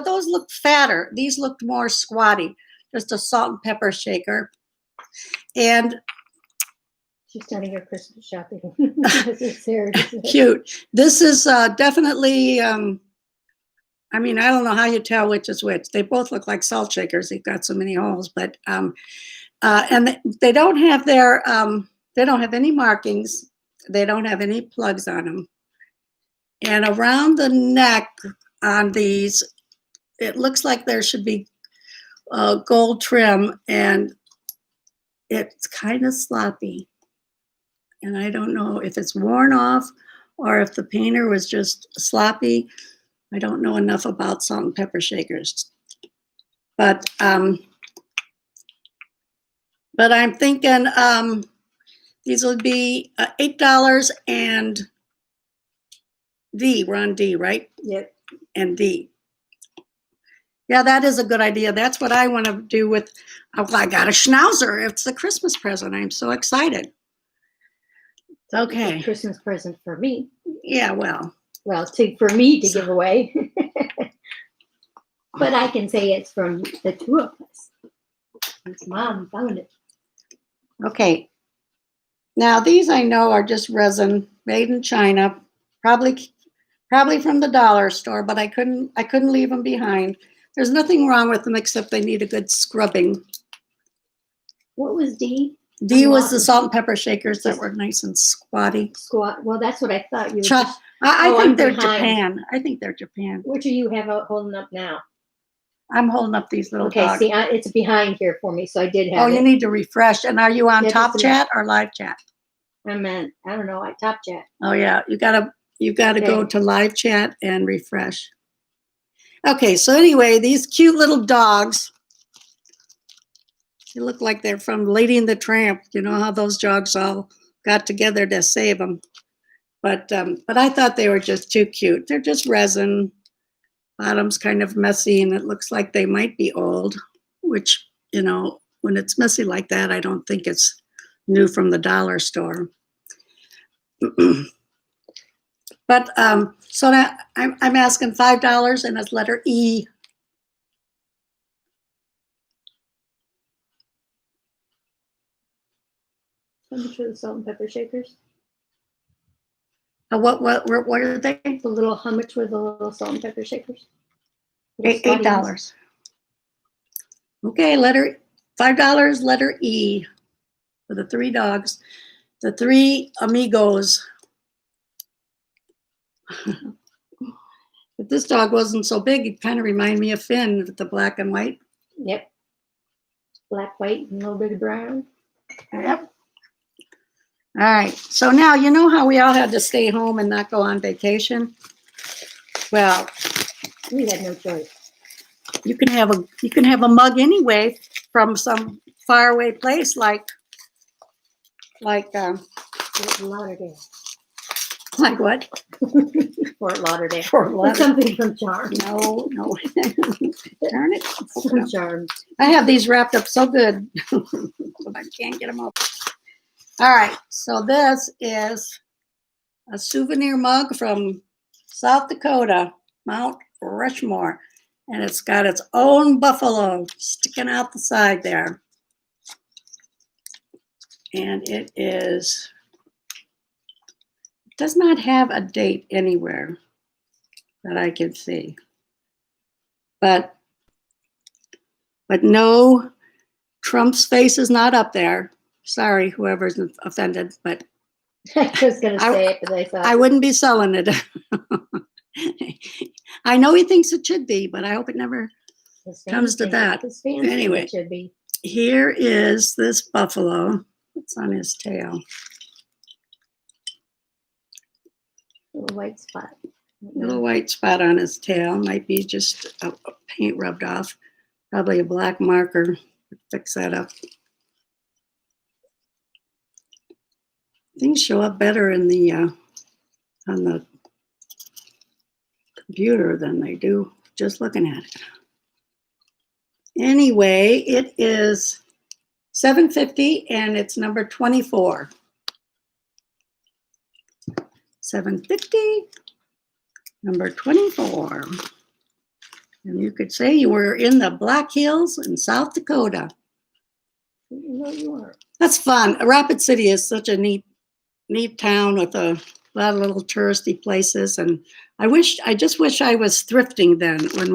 [SPEAKER 1] those look fatter. These looked more squatty, just a salt and pepper shaker. And
[SPEAKER 2] She's starting her Christmas shopping. Sarah,
[SPEAKER 1] cute. This is definitely, I mean, I don't know how you tell which is which. They both look like salt shakers. They've got so many holes, but, and they don't have they don't have any markings. They don't have any plugs on them. And around the neck on these, it looks like there should be gold trim, and it's kind of sloppy. And I don't know if it's worn off or if the painter was just sloppy. I don't know enough about salt and pepper shakers. But I'm thinking these would be $8 and D. We're on D, right?
[SPEAKER 2] Yep.
[SPEAKER 1] And D. Yeah, that is a good idea. That's what I want to do with, I got a Schnauzer. It's a Christmas present. I'm so excited. Okay.
[SPEAKER 2] It's a Christmas present for me.
[SPEAKER 1] Yeah, well.
[SPEAKER 2] Well, for me to give away. But I can say it's from the two of us. It's Mom found it.
[SPEAKER 1] Okay. Now these I know are just resin, made in China, probably from the dollar store, but I couldn't leave them behind. There's nothing wrong with them except they need a good scrubbing.
[SPEAKER 2] What was D?
[SPEAKER 1] D was the salt and pepper shakers that were nice and squatty.
[SPEAKER 2] Squat. Well, that's what I thought you.
[SPEAKER 1] I think
[SPEAKER 2] I'm
[SPEAKER 1] they're
[SPEAKER 2] behind.
[SPEAKER 1] Japan. I think they're Japan.
[SPEAKER 2] Which are you holding up now?
[SPEAKER 1] I'm holding up these little dogs.
[SPEAKER 2] See, it's behind here for me, so I did have
[SPEAKER 1] you need to refresh. And are you on Top Chat or Live Chat?
[SPEAKER 2] I don't know, Top Chat.
[SPEAKER 1] Oh yeah, you gotta go to Live Chat and refresh. Okay, so anyway, these cute little dogs, they look like they're from Lady and the Tramp. You know how those dogs all got together to save them. But I thought they were just too cute. They're just resin. Bottom's kind of messy, and it looks like they might be old, which, you know, when it's messy like that, I don't think it's new from the dollar store. But so now I'm asking $5, and it's letter E.
[SPEAKER 2] How much are the salt and pepper shakers?
[SPEAKER 1] What are they?
[SPEAKER 2] How much were the little salt and pepper shakers?
[SPEAKER 1] $8. Okay, $5, letter E for the three dogs, the three amigos. If this dog wasn't so big, it'd kind of remind me of Finn with the black and white.
[SPEAKER 2] Yep. Black, white, and a little bit of brown.
[SPEAKER 1] Yep. All right. So now you know how we all had to stay home and not go on vacation? Well,
[SPEAKER 2] we had no choice.
[SPEAKER 1] You can have a mug anyway from some faraway place like
[SPEAKER 2] Fort Lauderdale.
[SPEAKER 1] Like what?
[SPEAKER 2] Fort Lauderdale.
[SPEAKER 1] Fort Lauderdale.
[SPEAKER 2] Something from Charms.
[SPEAKER 1] No. Darn it.
[SPEAKER 2] From Charms.
[SPEAKER 1] I have these wrapped up so good, but I can't get them open. All right, so this is a souvenir mug from South Dakota, Mount Rushmore, and it's got its own buffalo sticking out the side there. And it does not have a date anywhere that I can see. But no, Trump's face is not up there. Sorry, whoever's offended, but
[SPEAKER 2] I was going to say it, but I thought
[SPEAKER 1] I wouldn't be selling it. I know he thinks it should be, but I hope it never comes to that. Anyway,
[SPEAKER 2] it should be.
[SPEAKER 1] Here is this buffalo. It's on his tail.
[SPEAKER 2] Little white spot.
[SPEAKER 1] Little white spot on his tail. Might be just a paint rubbed off. Probably a black marker. Fix that up. things show up better in the on the computer than they do just looking at it. Anyway, it is 7:50 and it's number 24. 7:50, number 24. And you could say you were in the Black Hills in South Dakota.
[SPEAKER 3] You are.
[SPEAKER 1] That's fun. Rapid City is such a neat town with a lot of little touristy places. And I just wish I was thrifting then when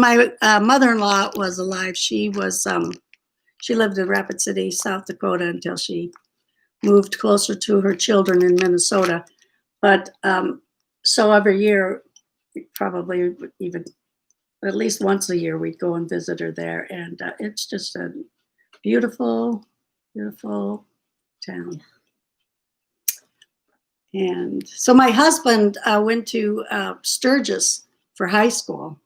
[SPEAKER 1] my mother-in-law was alive. She lived in Rapid City, South Dakota until she moved closer to her children in Minnesota. But so every year, probably even at least once a year, we'd go and visit her there. And it's just a beautiful, beautiful town. And so my husband went to Sturgis for high school.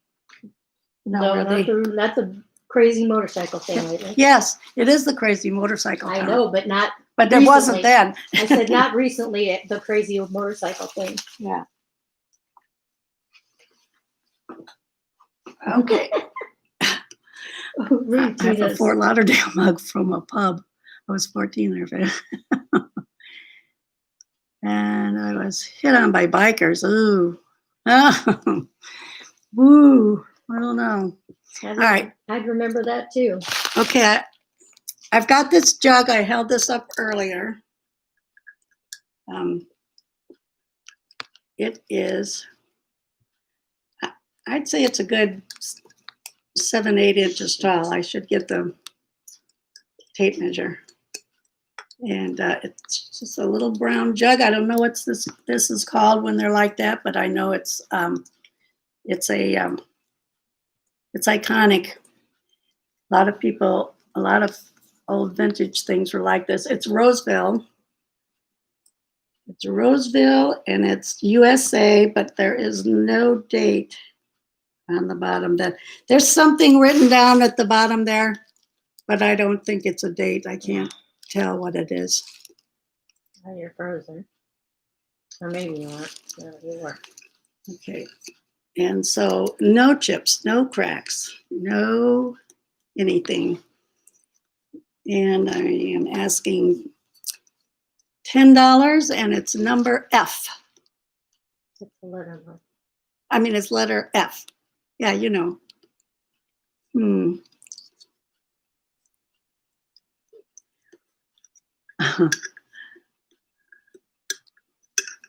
[SPEAKER 3] No, that's a crazy motorcycle thing, lately.
[SPEAKER 1] Yes, it is the crazy motorcycle
[SPEAKER 3] I
[SPEAKER 1] town.
[SPEAKER 3] know, but not.
[SPEAKER 1] But there wasn't then.
[SPEAKER 3] I said not recently. The crazy motorcycle thing.
[SPEAKER 1] Yeah. Okay.
[SPEAKER 3] Rude
[SPEAKER 1] I have a
[SPEAKER 3] Tina's.
[SPEAKER 1] Fort Lauderdale mug from a pub. I was 14 there. And I was hit on by bikers. Ooh. Woo. I don't know. All right.
[SPEAKER 3] I'd remember that too.
[SPEAKER 1] Okay. I've got this jug. I held this up earlier. It is, I'd say it's a good 7-8 inches tall. I should get the tape measure. And it's just a little brown jug. I don't know what this is called when they're like that, but I know it's iconic. A lot of old vintage things were like this. It's Roseville. It's Roseville and it's USA, but there is no date on the bottom. There's something written down at the bottom there, but I don't think it's a date. I can't tell what it is.
[SPEAKER 3] Oh, you're frozen. Or maybe you aren't. No, you were.
[SPEAKER 1] Okay. And so no chips, no cracks, no anything. And I am asking $10 and it's number F.
[SPEAKER 3] It's a letter.
[SPEAKER 1] I mean, it's letter F. Yeah, you know.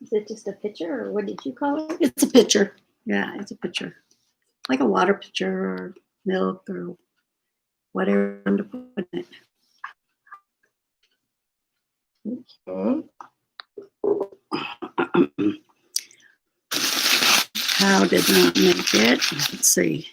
[SPEAKER 3] Is it just a picture, or what did you call it?
[SPEAKER 1] It's a pitcher. Yeah, it's a pitcher. Like a water pitcher or milk or whatever to put in it.
[SPEAKER 3] Okay.
[SPEAKER 1] How did not make it? Let's see.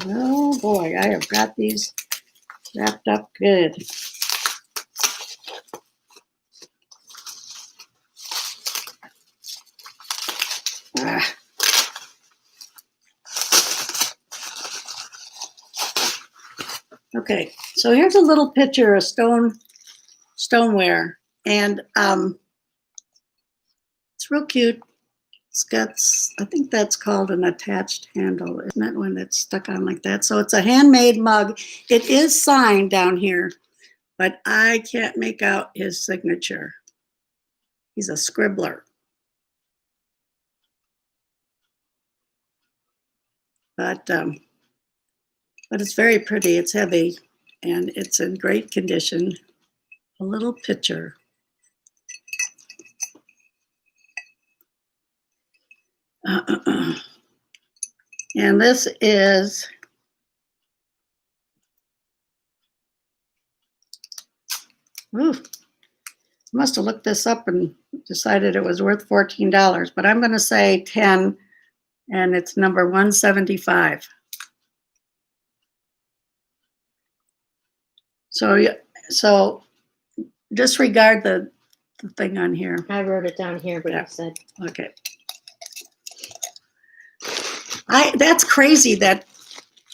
[SPEAKER 1] Oh boy, I have got these wrapped up good. Okay, so here's a little picture of stoneware, and it's real cute. It's got, I think that's called an attached handle, isn't it, when it's stuck on like that? So it's a handmade mug. It is signed down here, but I can't make out his signature. He's a scribbler. But it's very pretty. It's heavy, and it's in great condition. A little pitcher. And this is must have looked this up and decided it was worth $14, but I'm going to say 10, and it's number 175. So disregard the thing on here.
[SPEAKER 3] I wrote it down here, but
[SPEAKER 1] Yeah.
[SPEAKER 3] I said,
[SPEAKER 1] Okay. That's crazy that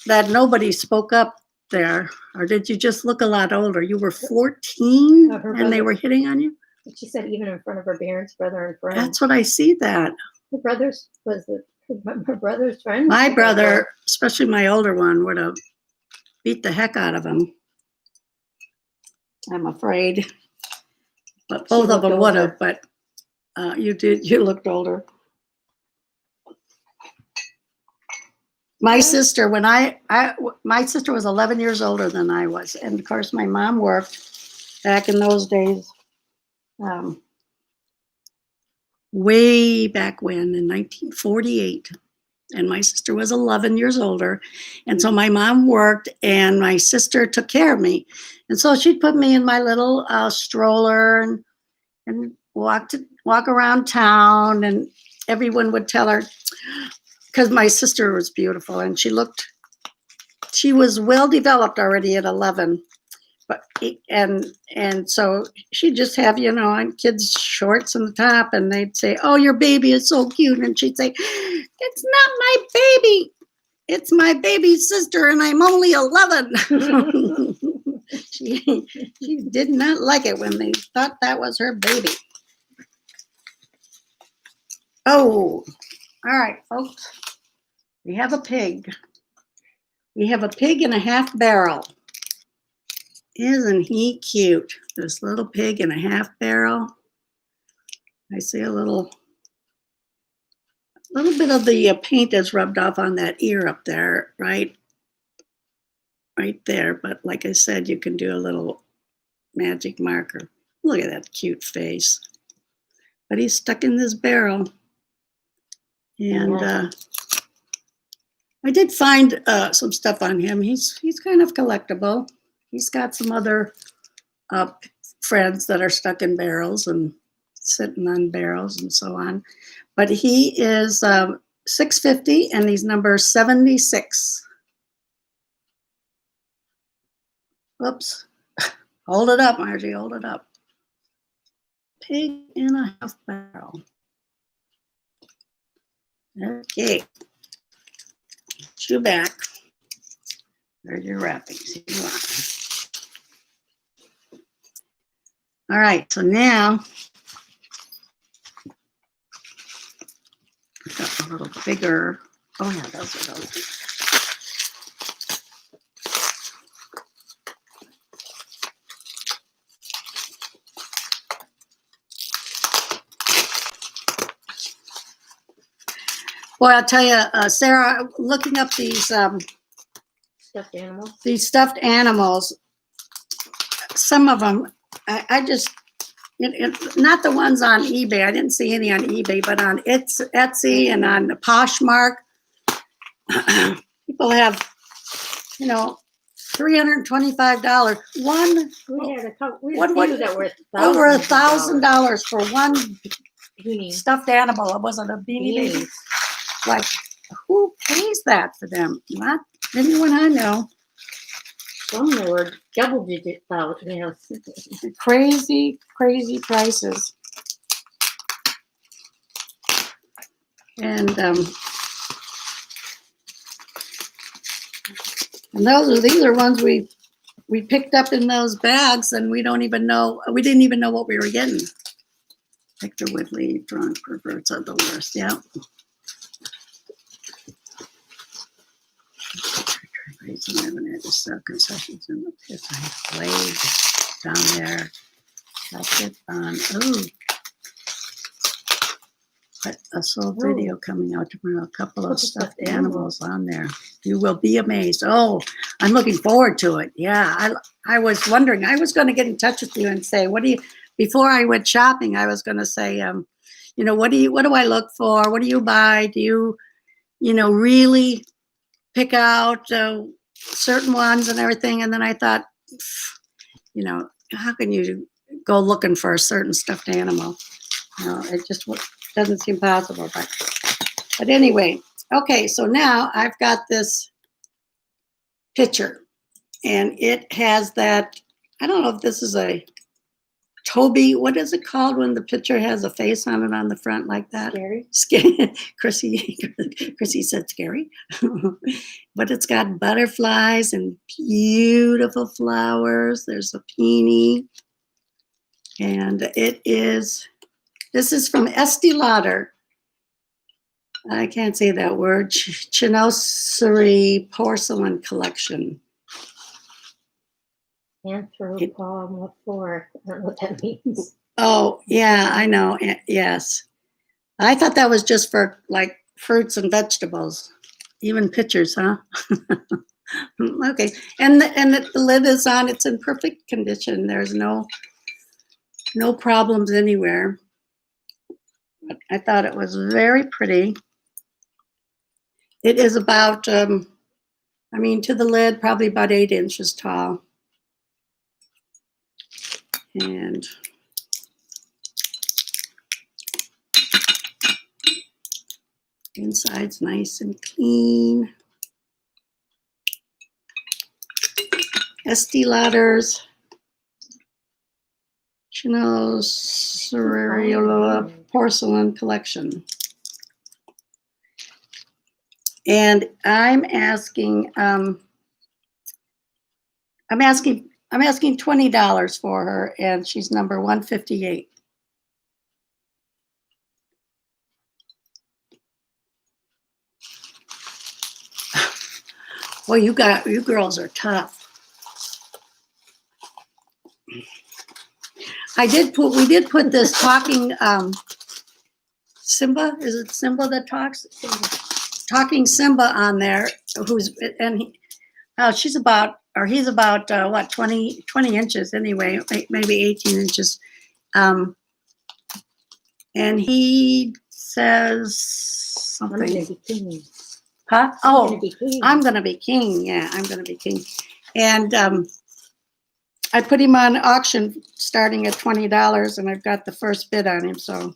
[SPEAKER 1] nobody spoke up there. Or did you just look a lot older? You were 14
[SPEAKER 3] Her
[SPEAKER 1] and they
[SPEAKER 3] brother-
[SPEAKER 1] were hitting on you?
[SPEAKER 3] she said even in front of her parents, brother and friend.
[SPEAKER 1] That's what I see that.
[SPEAKER 3] Her brother's her brother's friend.
[SPEAKER 1] My brother, especially my older one, would have beat the heck out of him. I'm afraid. But both of
[SPEAKER 3] looked
[SPEAKER 1] them would have,
[SPEAKER 3] older.
[SPEAKER 1] but you looked older. My sister, my sister was 11 years older than I was. And of course, my mom worked back in those days, way back when in 1948. And my sister was 11 years older. And so my mom worked and my sister took care of me. And so she'd put me in my little stroller and walk around town, and everyone would tell her, because my sister was beautiful and she was well developed already at 11, but and so she'd just have, on kids' shorts on the top, and they'd say, "Oh, your baby is so cute," and she'd say, "It's not my baby, it's my baby sister, and I'm only 11." she did not like it when they thought that was her baby. Oh, all right, folks. We have a pig. We have a pig in a half barrel. Isn't he cute? This little pig in a half barrel. I see a little bit of the paint is rubbed off on that ear up there, right there. But like I said, you can do a little magic marker. Look at that cute face. But he's stuck in this barrel. And I did find some stuff on him. He's kind of collectible. He's got some other friends that are stuck in barrels and sitting on barrels and so on. But he is $6.50 and he's number 76. Whoops. Hold it up, Margie. Hold it up. Pig in a half barrel. Okay. You back. There's your wrappings. Here you are. All right, so now I've got a little bigger. Oh yeah, those are those. Boy, I'll tell you, Sarah, looking up these
[SPEAKER 3] stuffed animals.
[SPEAKER 1] Stuffed animals, some of them, I just, not the ones on eBay. I didn't see any on eBay, but on Etsy and on Poshmark, people have, $325. One
[SPEAKER 3] We had a couple. We
[SPEAKER 1] What-
[SPEAKER 3] had
[SPEAKER 1] what-
[SPEAKER 3] a few that were
[SPEAKER 1] over
[SPEAKER 3] $1,000.
[SPEAKER 1] $1,000 for one
[SPEAKER 3] Beanie.
[SPEAKER 1] stuffed animal. It wasn't a Beanie Baby.
[SPEAKER 3] Beanies.
[SPEAKER 1] Like, who pays that for them? Not anyone I know.
[SPEAKER 3] Some that were double digit thousands.
[SPEAKER 1] Crazy prices. And these are ones we picked up in those bags, and we didn't even know what we were getting. Victor Whitley, drunk perverts are the worst. Yeah. Concessions in the pit. I have Blade down there. That's it on. Ooh. But a soul video coming out tomorrow. A couple of stuffed animals on there. You will be amazed. Oh, I'm looking forward to it. Yeah, I was wondering. I was going to get in touch with you and say, before I went shopping, I was going to say, what do I look for? What do you buy? Do you, really pick out certain ones and everything? And then I thought, how can you go looking for a certain stuffed animal? It just doesn't seem possible. But anyway, okay, so now I've got this picture, and it has that I don't know if this is a Toby, what is it called when the picture has a face on it on the front like that?
[SPEAKER 3] Scary.
[SPEAKER 1] Scary. Chrissy said scary. But it's got butterflies and beautiful flowers. There's a peony. And this is from Estee Lauder. I can't say that word. Chinoiserie Porcelain Collection.
[SPEAKER 3] Anthropomorphic. I don't know what that means.
[SPEAKER 1] Oh, yeah, I know. Yes. I thought that was just for like fruits and vegetables, even pictures, huh? Okay. And the lid is on. It's in perfect condition. There's no problems anywhere. I thought it was very pretty. It is about, to the lid, probably about 8 inches tall. And inside's nice and clean. Estee Lauder's Chinoiserie Porcelain Collection. And I'm asking $20 for her, and she's number 158. Well, you girls are tough. We did put this talking Simba. Is it Simba that talks? Talking Simba on there. He's about what, 20 inches anyway, maybe 18 inches. And he says something.
[SPEAKER 3] I'm gonna be king.
[SPEAKER 1] Huh?
[SPEAKER 3] I'm
[SPEAKER 1] Oh,
[SPEAKER 3] gonna be king.
[SPEAKER 1] I'm gonna be king. Yeah, I'm gonna be king. And I put him on auction starting at $20, and I've got the first bid on him. So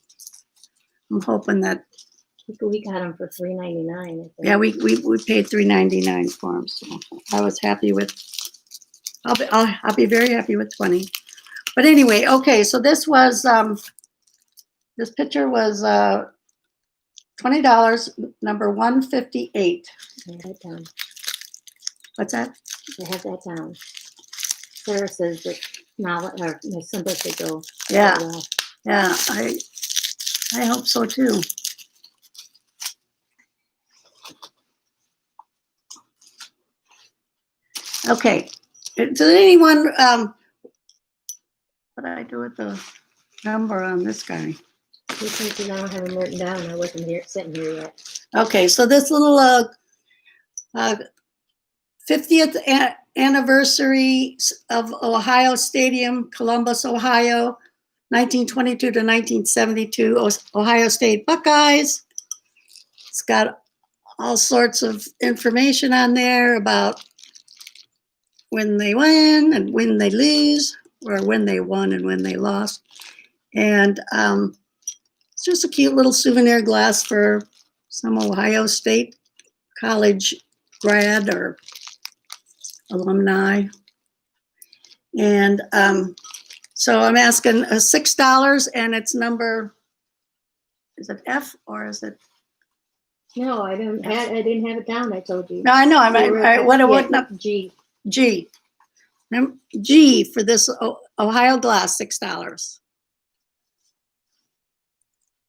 [SPEAKER 1] I'm hoping that.
[SPEAKER 3] We got him for $3.99.
[SPEAKER 1] Yeah, we paid $3.99 for him. So I was happy with. I'll be very happy with 20. But anyway, okay. So this was this picture was $20, number 158.
[SPEAKER 3] I have that down.
[SPEAKER 1] What's that?
[SPEAKER 3] I have that down. Sarah says that now my Simba should go.
[SPEAKER 1] Yeah.
[SPEAKER 3] Well.
[SPEAKER 1] Yeah, I hope so too. Okay. Did anyone what did I do with the number on this guy?
[SPEAKER 3] Because I don't have them written down. I wasn't sitting here yet.
[SPEAKER 1] Okay, so this little 50th anniversary of Ohio Stadium, Columbus, Ohio, 1922 to 1972, Ohio State Buckeyes. It's got all sorts of information on there about when they win and when they lose, or when they won and when they lost. And it's just a cute little souvenir glass for some Ohio State college grad or alumni. And so I'm asking $6, and it's number, is it F or is it?
[SPEAKER 3] No, I didn't have it down. I told you.
[SPEAKER 1] No, I know. What
[SPEAKER 3] G.
[SPEAKER 1] G. G for this Ohio glass, $6.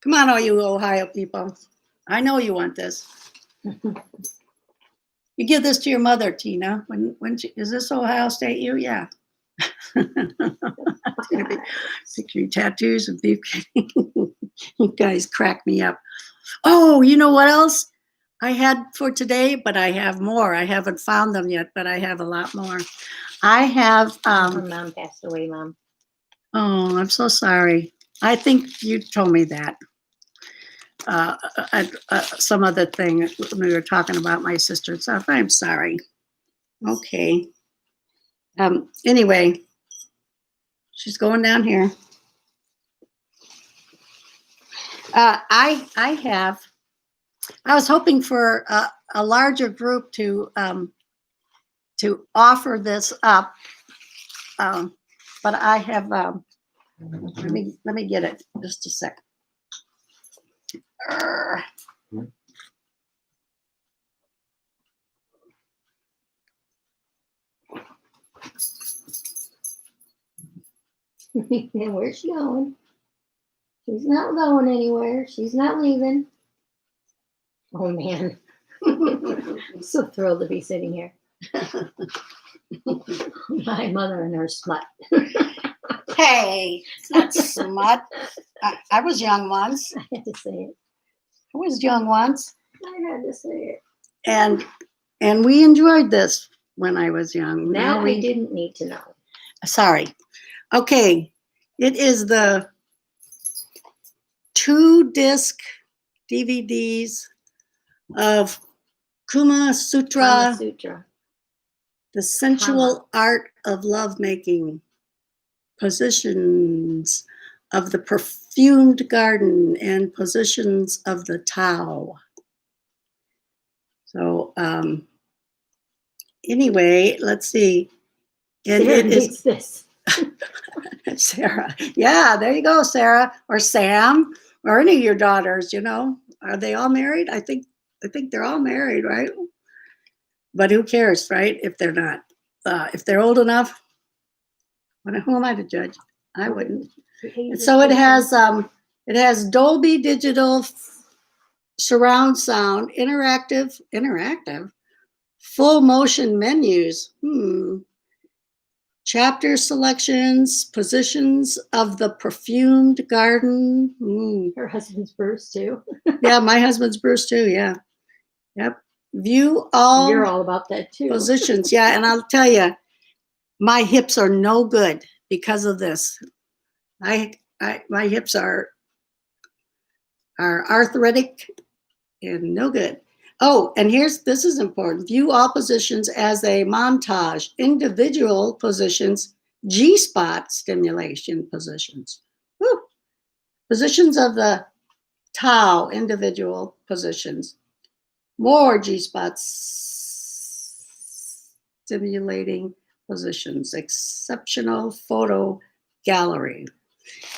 [SPEAKER 1] Come on, all you Ohio people. I know you want this. You give this to your mother, Tina. Is this Ohio State U? Yeah. Picture tattoos and beef. You guys crack me up. Oh, you know what else I had for today? But I have more. I haven't found them yet, but I have a lot more. I have.
[SPEAKER 3] Her mom passed away, Mom.
[SPEAKER 1] Oh, I'm so sorry. I think you told me that. Some other thing when we were talking about my sister and stuff. I'm sorry. Okay. Anyway, she's going down here. I was hoping for a larger group to offer this up. but I have, let me get it, just a sec. Arr.
[SPEAKER 3] And where's she going? She's not going anywhere. She's not leaving. Oh man. I'm so thrilled to be sitting here. My mother and her smut.
[SPEAKER 1] Hey, it's not smut. I was young once.
[SPEAKER 3] I had to say it.
[SPEAKER 1] I was young once.
[SPEAKER 3] I had to say it.
[SPEAKER 1] And we enjoyed this when I was young.
[SPEAKER 3] That
[SPEAKER 1] Now
[SPEAKER 3] we didn't need to know.
[SPEAKER 1] Sorry. Okay. It is the 2-disc DVDs of Kama Sutra,
[SPEAKER 3] Kama Sutra.
[SPEAKER 1] The Sensual Art of Lovemaking, Positions of the Perfumed Garden, and Positions of the Tao. So, anyway, let's see. And
[SPEAKER 3] Sarah
[SPEAKER 1] it is
[SPEAKER 3] needs this.
[SPEAKER 1] Sarah. Yeah, there you go, Sarah, or Sam, or any of your daughters. You know, are they all married? I think they're all married, right? But who cares, right? If they're not, if they're old enough, who am I to judge? I wouldn't. And so it has Dolby Digital surround sound, interactive, full motion menus. Chapter selections, positions of the perfumed garden.
[SPEAKER 3] Her husband's Bruce too.
[SPEAKER 1] Yeah, my husband's Bruce too. Yeah. Yep. View all
[SPEAKER 3] You're all about that too.
[SPEAKER 1] positions. Yeah, and I'll tell you, my hips are no good because of this. My hips are arthritic and no good. Oh, and this is important. View all positions as a montage. Individual positions, G-spot stimulation positions. Woo. Positions of the Tao, individual positions. More G-spots stimulating positions. Exceptional photo gallery.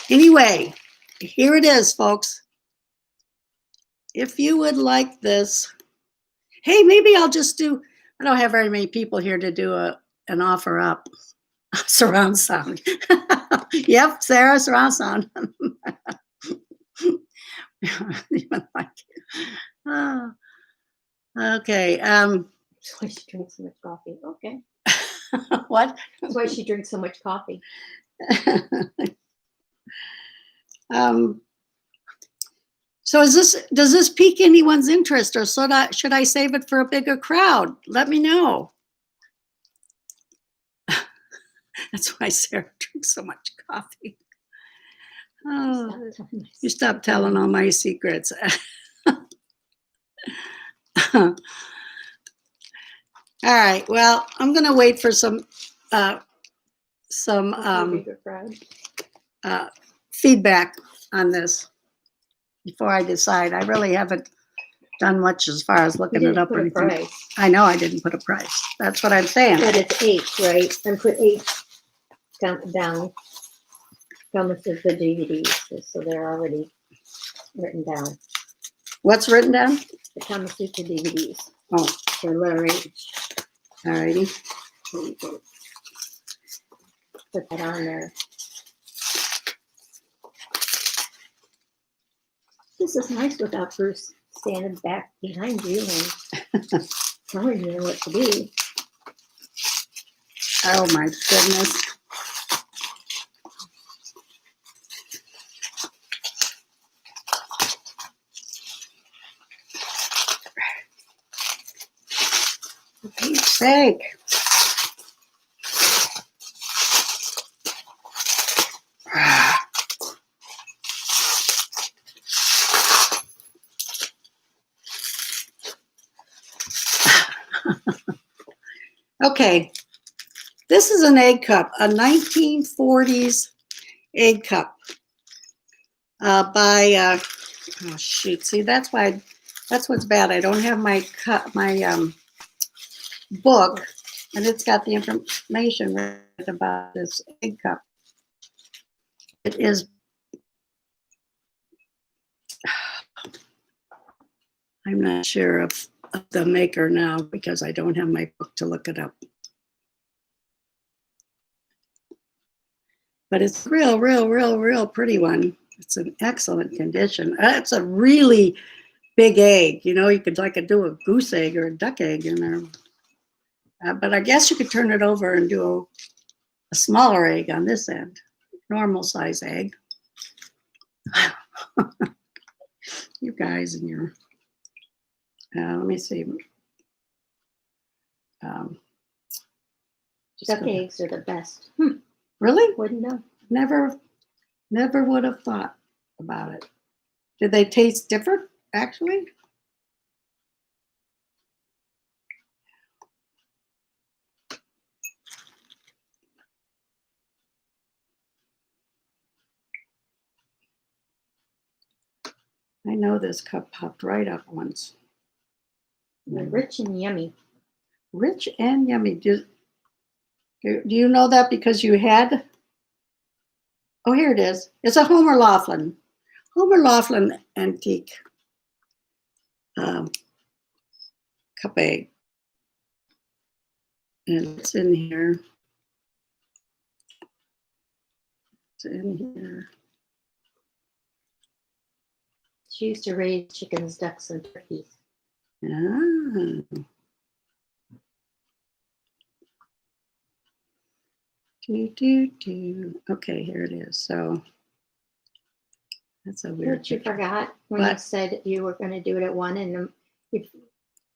[SPEAKER 1] Anyway, here it is, folks. If you would like this, hey, maybe I'll just do, I don't have very many people here to do an offer up. Surround sound. Yep, Sarah, surround sound. Oh, okay.
[SPEAKER 3] That's why she drinks so much coffee. Okay.
[SPEAKER 1] What?
[SPEAKER 3] That's why she drinks so much coffee.
[SPEAKER 1] So does this pique anyone's interest, or should I save it for a bigger crowd? Let me know. That's why Sarah drinks so much coffee. Oh, you stop telling all my secrets. All right. Well, I'm going to wait for some
[SPEAKER 3] Bigger crowd.
[SPEAKER 1] feedback on this before I decide. I really haven't done much as far as looking it up or anything.
[SPEAKER 3] Price.
[SPEAKER 1] I know I didn't put a price. That's what I'm saying.
[SPEAKER 3] But it's 8, right? And put 8 down. Comments of the DVDs, so they're already written down.
[SPEAKER 1] What's written down?
[SPEAKER 3] The Kama Sutra DVDs.
[SPEAKER 1] Oh,
[SPEAKER 3] For lower age.
[SPEAKER 1] all righty.
[SPEAKER 3] So you can put that on there. This is nice without Bruce standing back behind you and telling you what to do.
[SPEAKER 1] Oh my goodness. For Pete's sake. Okay, this is an egg cup, a 1940s egg cup by, oh shoot, see, that's what's bad. I don't have my book, and it's got the information right about this egg cup. It is. I'm not sure of the maker now because I don't have my book to look it up. But it's a real pretty one. It's an excellent condition. It's a really big egg. You know, you could do a goose egg or a duck egg in there. But I guess you could turn it over and do a smaller egg on this end, normal size egg. You guys and your, let me see.
[SPEAKER 3] Duck eggs are the best.
[SPEAKER 1] Really?
[SPEAKER 3] Wouldn't know.
[SPEAKER 1] Never would have thought about it. Did they taste different, actually? I know this cup popped right up once.
[SPEAKER 3] They're rich and yummy.
[SPEAKER 1] Rich and yummy. Do you know that because you had? Oh, here it is. It's a Homer Laughlin. Homer Laughlin antique cup egg. And it's in here. It's in here.
[SPEAKER 3] She used to raise chickens, ducks, and turkeys.
[SPEAKER 1] Ah. Okay, here it is. So that's a weird.
[SPEAKER 3] But you forgot when you said you were going to do it at 1, and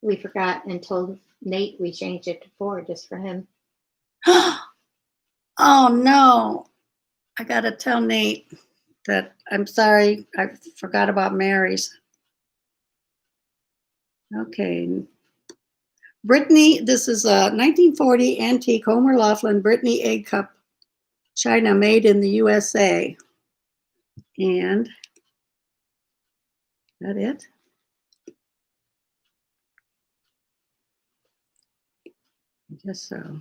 [SPEAKER 3] we forgot and told Nate we changed it to 4 just for him.
[SPEAKER 1] Oh no! I gotta tell Nate that I'm sorry. I forgot about Mary's. Okay. Brittany, this is a 1940 antique Homer Laughlin Brittany egg cup china made in the USA. And is that it? I guess so.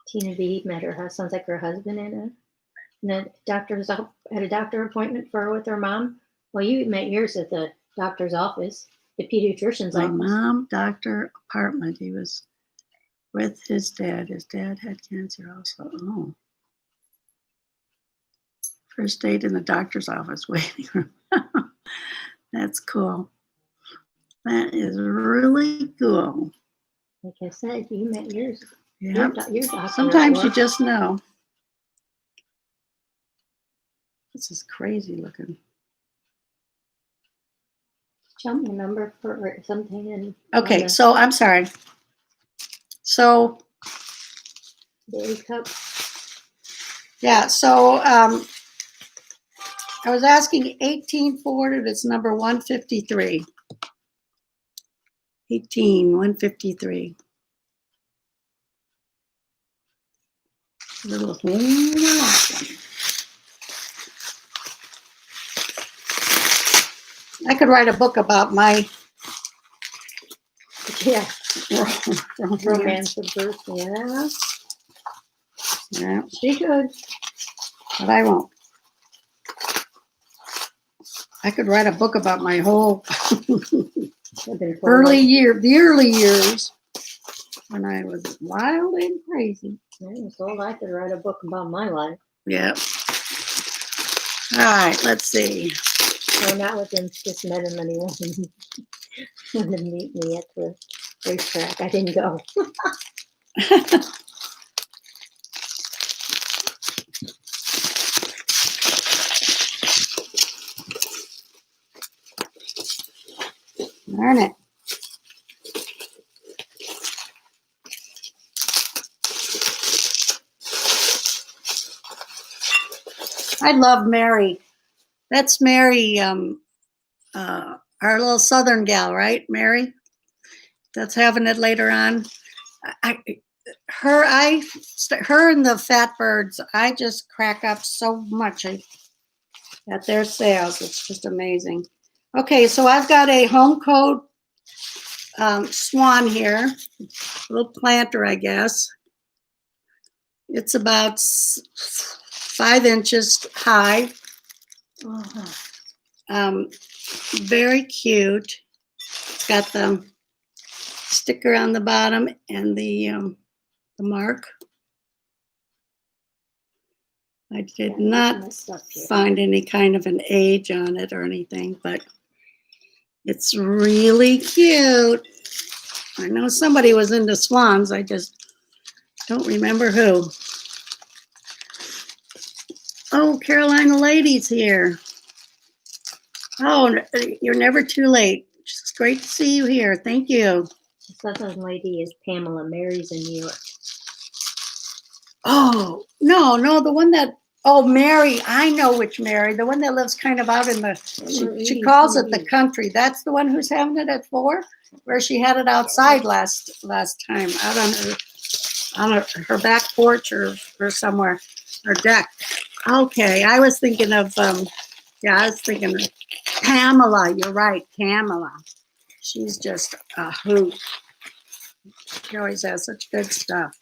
[SPEAKER 3] Tina B met her. Sounds like her husband in a doctor's at a doctor appointment with her mom. Well, you met yours at the doctor's office, the pediatrician's office.
[SPEAKER 1] Mom, doctor, apartment. He was with his dad. His dad had cancer also. Oh. First date in the doctor's office waiting room. That's cool. That is really cool.
[SPEAKER 3] Like I said, you met yours.
[SPEAKER 1] Yeah.
[SPEAKER 3] Your doctor
[SPEAKER 1] Sometimes you just know. This is crazy looking.
[SPEAKER 3] Tell me a number for something. And
[SPEAKER 1] okay, so I'm sorry. So.
[SPEAKER 3] Daily cup.
[SPEAKER 1] Yeah, so I was asking 1840, it's number 153. 153. Little Homer Laughlin. I could write a book about my
[SPEAKER 3] romance of birth. Yeah.
[SPEAKER 1] Yeah,
[SPEAKER 3] She could.
[SPEAKER 1] but I won't. I could write a book about my whole the early years when I was wild and crazy.
[SPEAKER 3] I was told I could write a book about my life.
[SPEAKER 1] Yeah. All right, let's see.
[SPEAKER 3] No, not with him. Just met him and he wanted to meet me at the racetrack. I didn't go.
[SPEAKER 1] Darn it. I love Mary. That's Mary, our little Southern gal, right, Mary? That's having it later on. Her and the Fat Birds, I just crack up so much at their sales. It's just amazing. Okay, so I've got a home code swan here, little planter, I guess. It's about 5 inches high. Very cute. It's got the sticker on the bottom and the mark. I did not find any kind of an age on it or anything, but it's really cute. I know somebody was into swans. I just don't remember who. Oh, Carolina Lady's here. Oh, you're never too late. It's great to see you here. Thank you.
[SPEAKER 3] The Southern lady is Pamela. Mary's in New York.
[SPEAKER 1] Oh, no, the one that, oh, Mary, I know which Mary, the one that lives kind of out in the, she calls it the country. That's the one who's having it at 4, where she had it outside last time, out on her back porch or somewhere, her deck. Okay, I was thinking of, I was thinking of Pamela. You're right, Pamela. She's just a hoot. She always has such good stuff.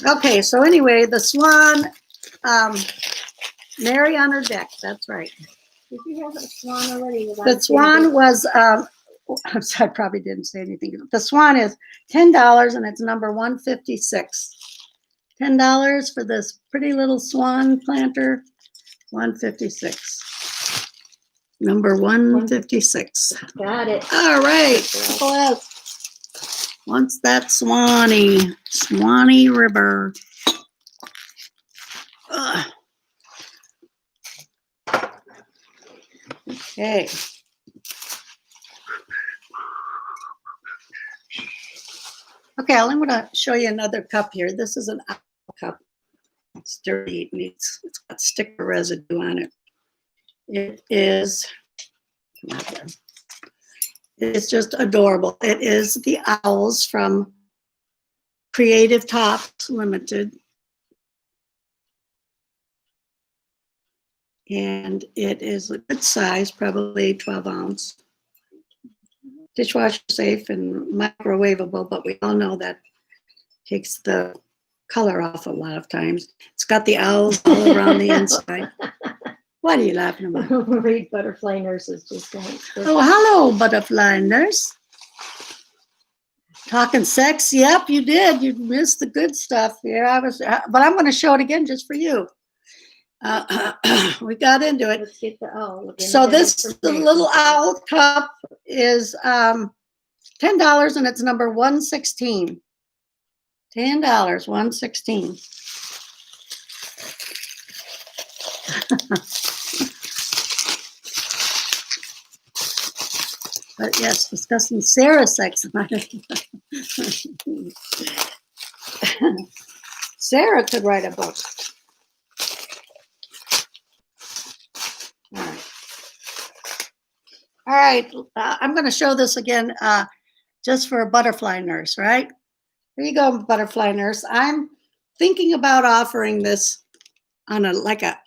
[SPEAKER 1] Okay, so anyway, the swan, Mary on her deck, that's right.
[SPEAKER 3] Did you have a swan already?
[SPEAKER 1] The swan was, I'm sorry, I probably didn't say anything. The swan is $10 and it's number 156. $10 for this pretty little swan planter, 156. Number 156.
[SPEAKER 3] Got it.
[SPEAKER 1] All right. Once that Swanee River. Ugh. Okay. Okay, I'm going to show you another cup here. This is an apple cup. It's dirty. It's got sticker residue on it. It is, it's just adorable. It is the owls from Creative Tops Limited. And it is a good size, probably 12 ounce. Dishwasher safe and microwavable, but we all know that takes the color off a lot of times. It's got the owls all around the inside. What are you laughing about?
[SPEAKER 3] Read Butterfly Nurses just going.
[SPEAKER 1] Oh, hello, Butterfly Nurse. Talking sex? Yep, you did. You missed the good stuff. Yeah, I was, but I'm going to show it again just for you. We got into it.
[SPEAKER 3] Let's get the owl.
[SPEAKER 1] So the little owl cup is $10 and it's number 116. $10, 116. But yes, discussing Sarah's sex life. Sarah could write a book. All right, I'm going to show this again just for a butterfly nurse, right? Here you go, butterfly nurse. I'm thinking about offering this on a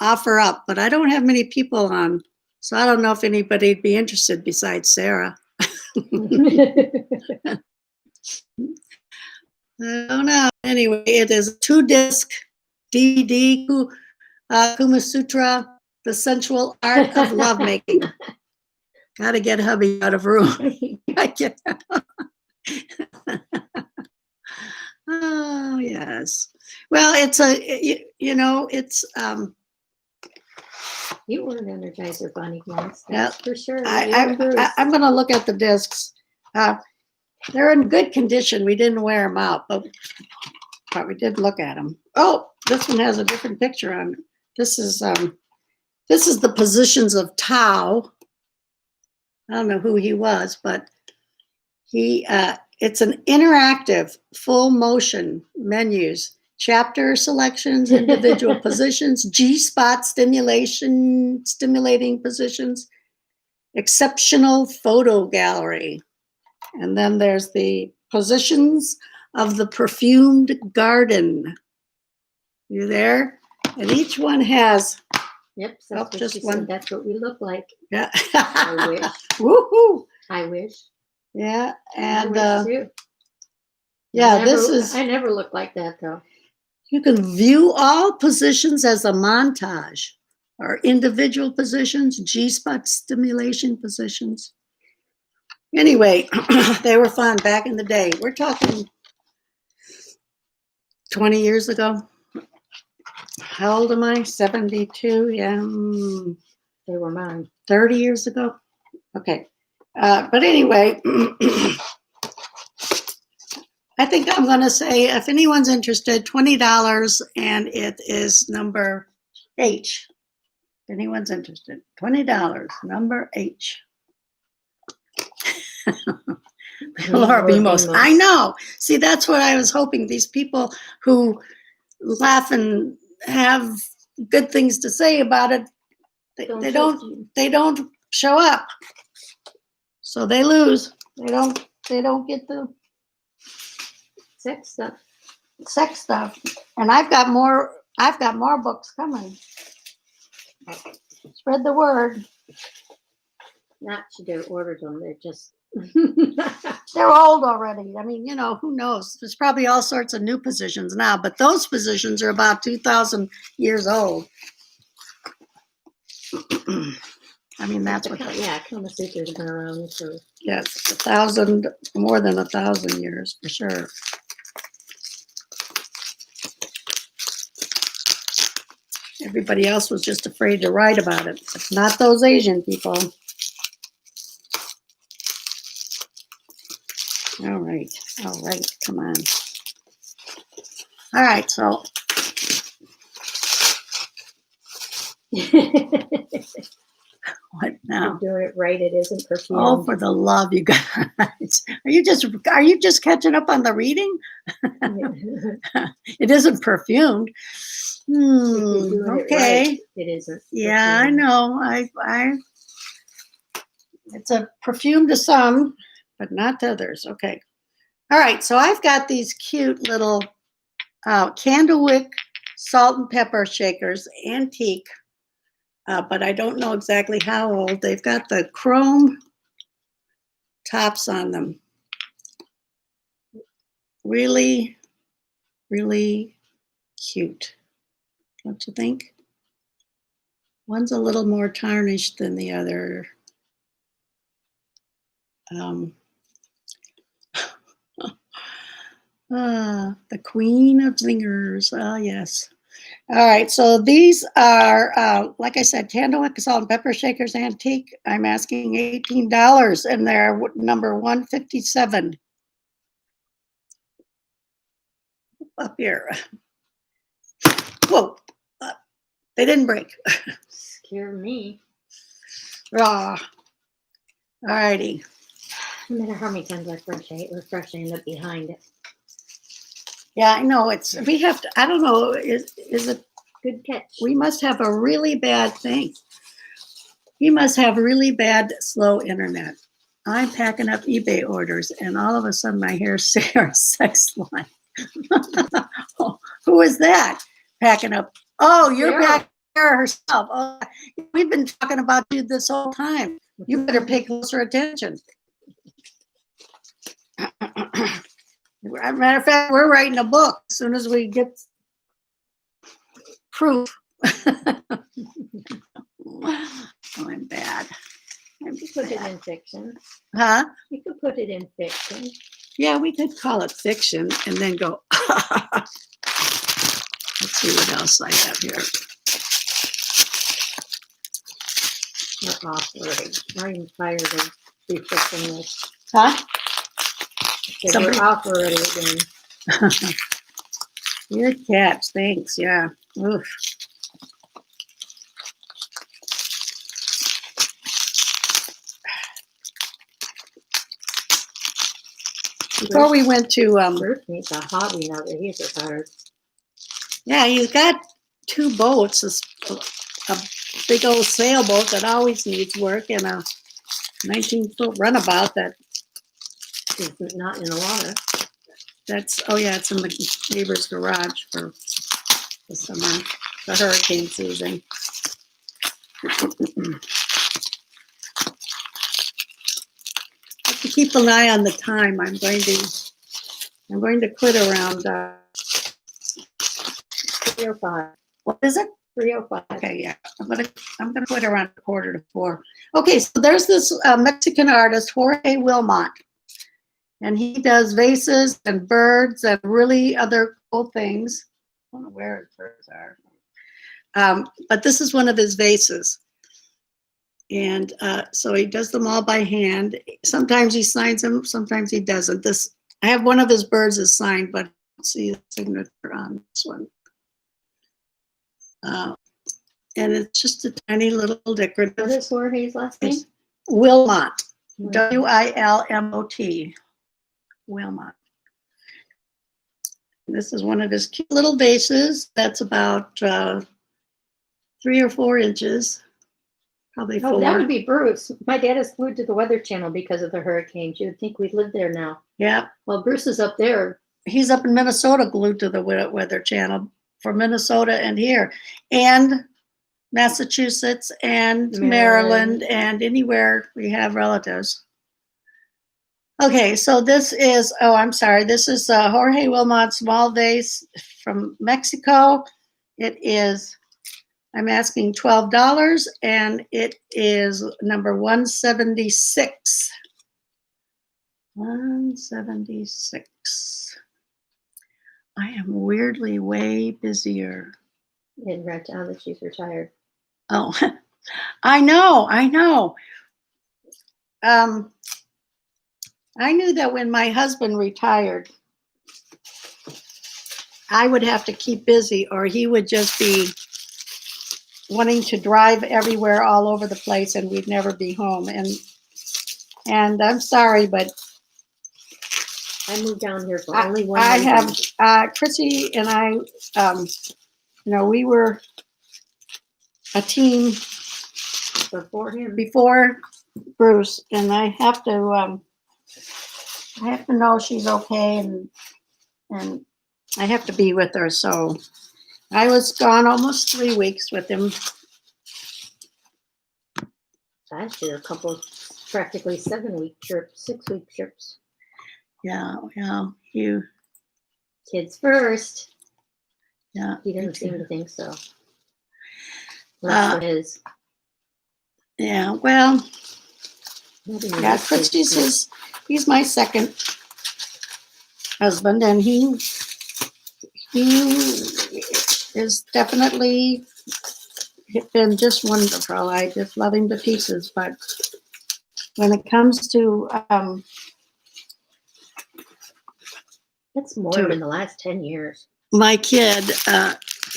[SPEAKER 1] offer up, but I don't have many people on, so I don't know if anybody'd be interested besides Sarah. I don't know. Anyway, it is a 2-disc DVD, Kuma Sutra, The Sensual Art of Lovemaking. Got to get hubby out of room. Oh, yes. Well, it's it's
[SPEAKER 3] You were an Energizer Bunny once,
[SPEAKER 1] Yeah.
[SPEAKER 3] that's for sure.
[SPEAKER 1] I'm going to look at the discs. They're in good condition. We didn't wear them out, but we did look at them. Oh, this one has a different picture on it. This is the positions of Tao. I don't know who he was, but it's an interactive, full motion menus, chapter selections, individual positions, G-spot stimulating positions, exceptional photo gallery. And then there's the positions of the perfumed garden. You there? And each one has
[SPEAKER 3] Yep,
[SPEAKER 1] Oh,
[SPEAKER 3] that's what
[SPEAKER 1] just
[SPEAKER 3] she
[SPEAKER 1] one.
[SPEAKER 3] said. That's what we look like.
[SPEAKER 1] Yeah.
[SPEAKER 3] I wish.
[SPEAKER 1] Woohoo!
[SPEAKER 3] I wish.
[SPEAKER 1] Yeah,
[SPEAKER 3] I
[SPEAKER 1] and
[SPEAKER 3] wish too.
[SPEAKER 1] yeah,
[SPEAKER 3] I
[SPEAKER 1] this
[SPEAKER 3] never,
[SPEAKER 1] is.
[SPEAKER 3] I never looked like that though.
[SPEAKER 1] You can view all positions as a montage, or individual positions, G-spot stimulation positions. Anyway, they were fun back in the day. We're talking 20 years ago. How old am I? 72. Yeah,
[SPEAKER 3] They were mine.
[SPEAKER 1] 30 years ago. Okay. But anyway, I think I'm going to say, if anyone's interested, $20, and it is number H. If anyone's interested, $20, number H. Laura Bemos. I know. See, that's what I was hoping. These people who laugh and have good things to say about it, they don't show up. So they lose. They don't get the
[SPEAKER 3] Sex stuff.
[SPEAKER 1] sex stuff. And I've got more books coming. Spread the word.
[SPEAKER 3] Not she did ordered them. They're just
[SPEAKER 1] They're old already. I mean, who knows? There's probably all sorts of new positions now, but those positions are about 2,000 years old. I mean, that's what.
[SPEAKER 3] Yeah, Kama Sutra's been around for.
[SPEAKER 1] Yes, 1,000, more than 1,000 years for sure. Everybody else was just afraid to write about it, but not those Asian people. All right, come on. All right, so what now?
[SPEAKER 3] You're doing it right. It isn't perfume.
[SPEAKER 1] Oh, for the love, you guys! Are you just catching up on the reading? It isn't perfumed. Okay.
[SPEAKER 3] It, right, it isn't.
[SPEAKER 1] Yeah,
[SPEAKER 3] perfume.
[SPEAKER 1] I know. I. It's a perfume to some, but not to others. Okay. All right. So I've got these cute little Candlewick salt and pepper shakers, antique, but I don't know exactly how old. They've got the chrome tops on them. Really, really cute. Don't you think? One's a little more tarnished than the other. The Queen of Zingers. Ah, yes. All right. So these are, like I said, Candlewick salt and pepper shakers antique. I'm asking $18, and they're number 157. Up here. Whoa. They didn't break.
[SPEAKER 3] Scare me.
[SPEAKER 1] All righty.
[SPEAKER 3] No matter how many times I refresh, I end up behind it.
[SPEAKER 1] Yeah, I know. We have to, I don't know, is it,
[SPEAKER 3] Good catch.
[SPEAKER 1] we must have a really bad thing. We must have really bad, slow internet. I'm packing up eBay orders, and all of a sudden I hear Sarah Sex Line. Who is that? Packing up. Oh, you're
[SPEAKER 3] Sarah.
[SPEAKER 1] packing Sarah herself. Oh, we've been talking about you this whole time. You better pay closer attention. Matter of fact, we're writing a book as soon as we get proof. Oh, I'm bad.
[SPEAKER 3] You could put it in fiction.
[SPEAKER 1] Huh?
[SPEAKER 3] You could put it in fiction.
[SPEAKER 1] Yeah, we could call it fiction and then go. Let's see what else I have here.
[SPEAKER 3] We're off already. I'm tired of refixing this.
[SPEAKER 1] Huh?
[SPEAKER 3] So we're off already again.
[SPEAKER 1] Good catch. Thanks. Yeah. Oof. Before we went to,
[SPEAKER 3] Bruce needs a hobby now that he's retired.
[SPEAKER 1] yeah, he's got two boats, a big old sailboat that always needs work, and a 19-foot runabout
[SPEAKER 3] He's not in the water.
[SPEAKER 1] oh yeah, it's in the neighbor's garage for the summer, the hurricane season. have to keep an eye on the time. I'm going to quit around,
[SPEAKER 3] 3:05.
[SPEAKER 1] what is it?
[SPEAKER 3] 3:05.
[SPEAKER 1] Okay, yeah, I'm gonna quit around 3:45. Okay, so there's this Mexican artist, Jorge Wilmot, and he does vases and birds and really other cool things. I don't know where his birds are. But this is one of his vases. And so he does them all by hand. Sometimes he signs them, sometimes he doesn't. I have one of his birds is signed, but I don't see the signature on this one. And it's just a tiny little
[SPEAKER 3] What
[SPEAKER 1] decorative.
[SPEAKER 3] is Jorge's last name?
[SPEAKER 1] Wilmot, Wilmot. Wilmot. This is one of his cute little vases. That's about 3 or 4 inches, probably 4.
[SPEAKER 3] Oh, that would be Bruce. My dad is glued to the Weather Channel because of the hurricanes. You would think we'd live there now.
[SPEAKER 1] Yeah,
[SPEAKER 3] Well, Bruce is up there.
[SPEAKER 1] he's up in Minnesota, glued to the Weather Channel for Minnesota and here, and Massachusetts and Maryland and anywhere we have relatives. Okay, so this is, this is Jorge Wilmot small vase from Mexico. It is, I'm asking $12, and it is number 176. 176. I am weirdly way busier.
[SPEAKER 3] And write down that she's retired.
[SPEAKER 1] Oh, I know. I knew that when my husband retired, I would have to keep busy, or he would just be wanting to drive everywhere all over the place, and we'd never be home. And I'm sorry, but
[SPEAKER 3] I moved down here for only one
[SPEAKER 1] I
[SPEAKER 3] reason.
[SPEAKER 1] have Chrissy and I, we were a team
[SPEAKER 3] Before him.
[SPEAKER 1] before Bruce, and I have to know she's okay, and I have to be with her. So I was gone almost 3 weeks with him.
[SPEAKER 3] Last year, a couple of practically 7-week trips, 6-week trips.
[SPEAKER 1] Yeah,
[SPEAKER 3] Kids first.
[SPEAKER 1] yeah.
[SPEAKER 3] He didn't seem to think so. That's what it is.
[SPEAKER 1] Yeah, well,
[SPEAKER 3] Maybe
[SPEAKER 1] yeah,
[SPEAKER 3] next week,
[SPEAKER 1] Christy's he's my second husband, and he is definitely been just wonderful. I just love him to pieces. But when it comes to
[SPEAKER 3] That's more
[SPEAKER 1] to-
[SPEAKER 3] than the last 10 years.
[SPEAKER 1] my kid,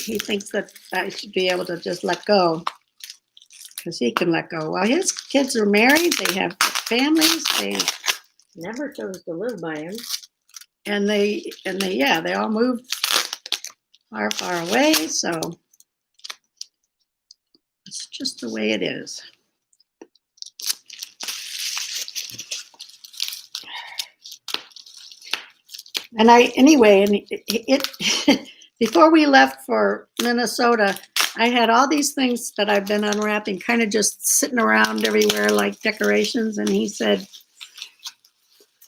[SPEAKER 1] he thinks that I should be able to just let go, because he can let go. Well, his kids are married, they have families,
[SPEAKER 3] Never chose to live by him.
[SPEAKER 1] they all moved far away. So it's just the way it is. And it before we left for Minnesota, I had all these things that I've been unwrapping, kind of just sitting around everywhere like decorations. And he said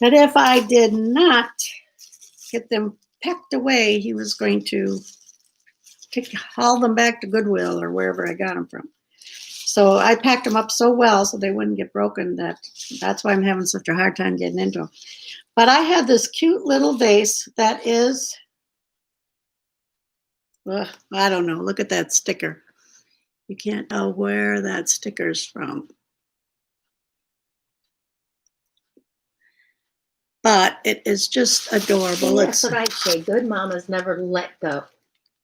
[SPEAKER 1] that if I did not get them packed away, he was going to haul them back to Goodwill or wherever I got them from. So I packed them up so well so they wouldn't get broken. That's why I'm having such a hard time getting into them. But I have this cute little vase that is, I don't know. Look at that sticker. You can't tell where that sticker's from. But it is just adorable.
[SPEAKER 3] That's what I'd say. Good mamas never let go.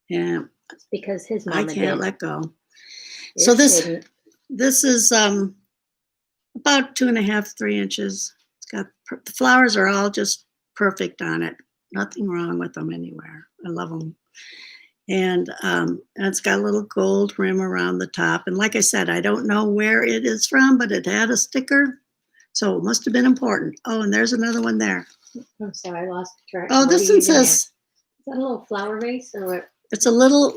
[SPEAKER 1] Yeah,
[SPEAKER 3] It's because his
[SPEAKER 1] I
[SPEAKER 3] mama
[SPEAKER 1] can't
[SPEAKER 3] did.
[SPEAKER 1] let go.
[SPEAKER 3] Yours
[SPEAKER 1] So this
[SPEAKER 3] didn't.
[SPEAKER 1] this is about 2.5, 3 inches. It's got the flowers are all just perfect on it. Nothing wrong with them anywhere. I love them. And it's got a little gold rim around the top. And like I said, I don't know where it is from, but it had a sticker, so it must have been important. Oh, and there's another one there.
[SPEAKER 3] I'm sorry, I lost track.
[SPEAKER 1] Oh,
[SPEAKER 3] What
[SPEAKER 1] this
[SPEAKER 3] are you
[SPEAKER 1] one
[SPEAKER 3] even at?
[SPEAKER 1] says
[SPEAKER 3] Is that a little flower vase or what?
[SPEAKER 1] it's a little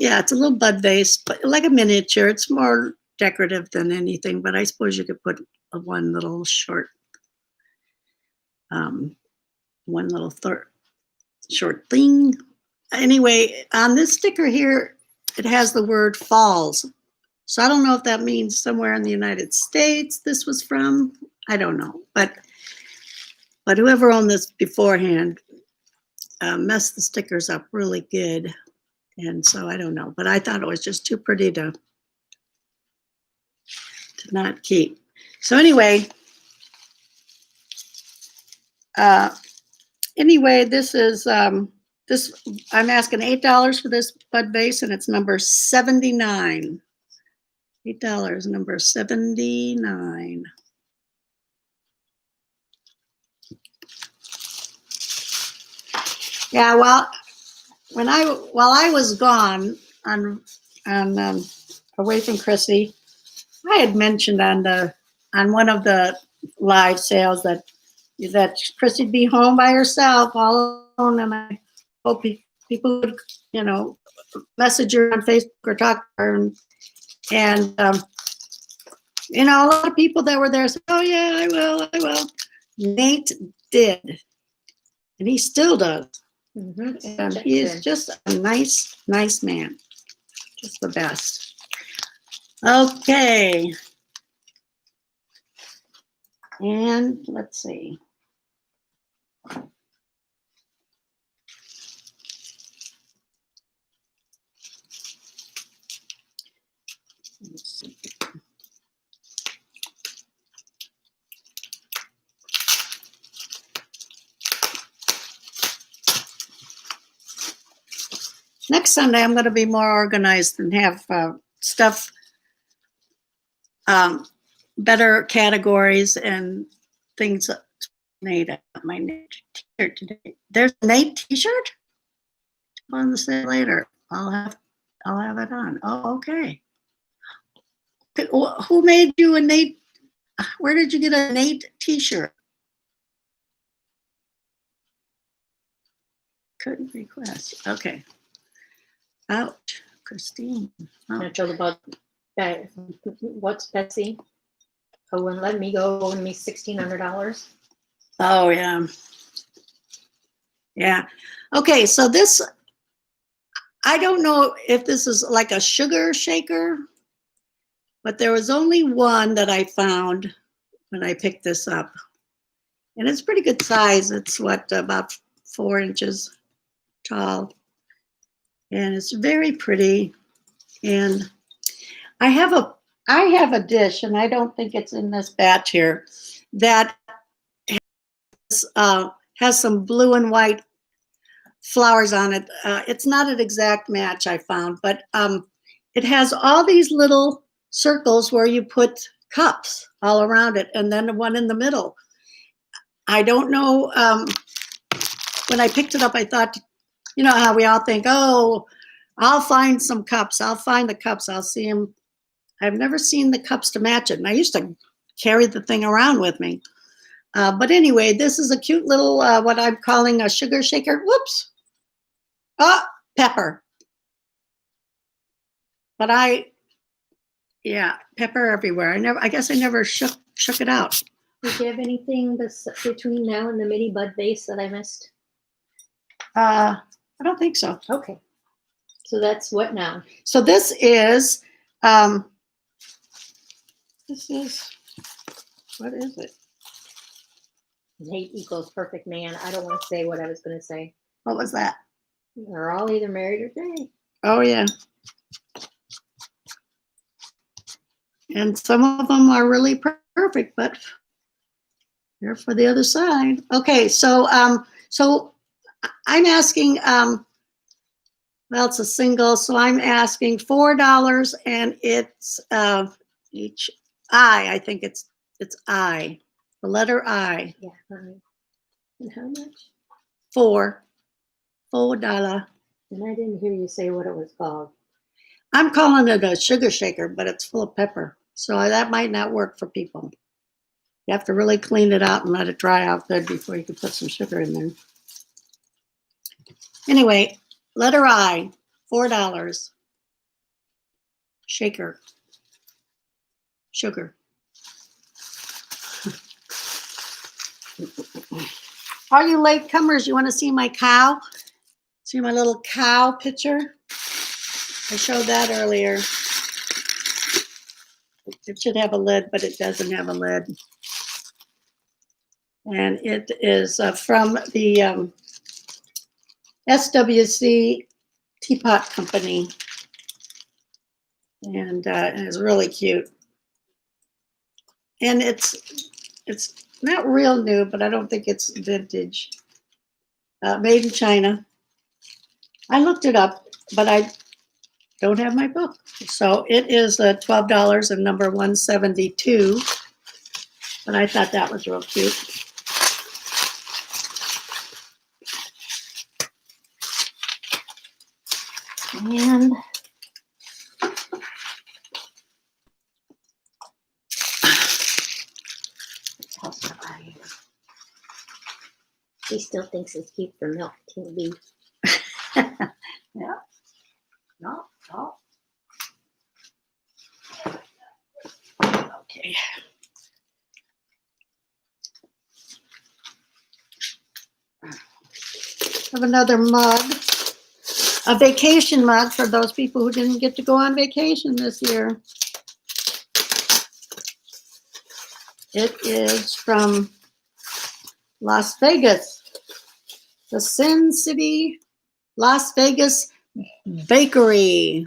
[SPEAKER 1] bud vase, but like a miniature. It's more decorative than anything, but I suppose you could put one little short, one little short thing. Anyway, on this sticker here, it has the word falls. So I don't know if that means somewhere in the United States this was from. I don't know, but whoever owned this beforehand messed the stickers up really good. And so I don't know, but I thought it was just too pretty to not keep. So anyway, this is this. I'm asking $8 for this bud vase, and it's number 79. $8, number 79. Yeah, well, while I was gone on away from Chrissy, I had mentioned on one of the live sales that Chrissy'd be home by herself, all alone, and I hope people would, message her on Facebook or talk to her, and a lot of people that were there said, "Oh yeah, I will." Nate did, and he still does. And he is just a nice man, just the best. Okay. And let's see. Let's see. Next Sunday, I'm going to be more organized and have stuff, better categories and things. Nate, my Nate t-shirt today. There's a Nate t-shirt on the sale later. I'll have it on. Oh, okay. Who made you a Nate? Where did you get a Nate t-shirt? Couldn't request. Okay. Ouch, Christine. Oh.
[SPEAKER 3] I told about what's Betsy? Oh, wouldn't let me go, owing me $1,600.
[SPEAKER 1] Oh, yeah. Yeah. Okay, so this, I don't know if this is like a sugar shaker, but there was only one that I found when I picked this up. And it's pretty good size. It's about 4 inches tall. And it's very pretty. And I have a dish, and I don't think it's in this batch here, that has some blue and white flowers on it. It's not an exact match, I found, but it has all these little circles where you put cups all around it, and then one in the middle. I don't know. When I picked it up, I thought, you know how we all think, oh, I'll find some cups. I'll find the cups. I'll see them. I've never seen the cups to match it. And I used to carry the thing around with me. But anyway, this is a cute little, what I'm calling a sugar shaker. Whoops. Oh, pepper. But pepper everywhere. I guess I never shook it out.
[SPEAKER 3] Did you have anything between now and the mini bud vase that I missed?
[SPEAKER 1] I don't think so.
[SPEAKER 3] Okay. So that's what now?
[SPEAKER 1] So this is, what is it?
[SPEAKER 3] Hate equals perfect man. I don't want to say what I was going to say.
[SPEAKER 1] What was that?
[SPEAKER 3] They're all either married or gay.
[SPEAKER 1] Oh, yeah. And some of them are really perfect, but they're for the other side. Okay, so I'm asking, well, it's a single, so I'm asking $4, and it's each I think it's I, the letter I.
[SPEAKER 3] Yeah. And how much?
[SPEAKER 1] $4.
[SPEAKER 3] And I didn't hear you say what it was called.
[SPEAKER 1] I'm calling it a sugar shaker, but it's full of pepper. So that might not work for people. You have to really clean it out and let it dry out good before you can put some sugar in there. Anyway, letter I, $4. Shaker. sugar. All you latecomers, you want to see my cow? See my little cow picture? I showed that earlier. It should have a lid, but it doesn't have a lid. And it is from the SWC Teapot Company. And it's really cute. And it's not real new, but I don't think it's vintage. Made in China. I looked it up, but I don't have my book. So it is $12 and number 172. But I thought that was real cute. And
[SPEAKER 3] He still thinks it's cute for milk, Tina B.
[SPEAKER 1] yeah. No. Okay. Have another mug, a vacation mug for those people who didn't get to go on vacation this year. It is from Las Vegas, the Sin City Las Vegas Bakery.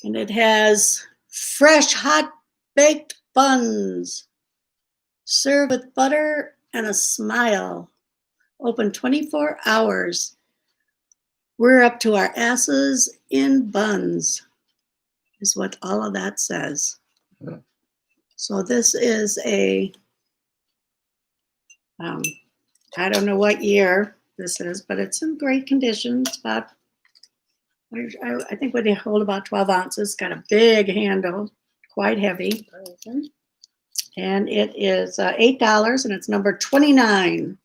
[SPEAKER 1] And it has fresh, hot baked buns served with butter and a smile. Open 24 hours. We're up to our asses in buns, is what all of that says. So this is a, I don't know what year this is, but it's in great condition. It's about, I think would hold about 12 ounces. Got a big handle, quite heavy. And it is $8 and it's number 29.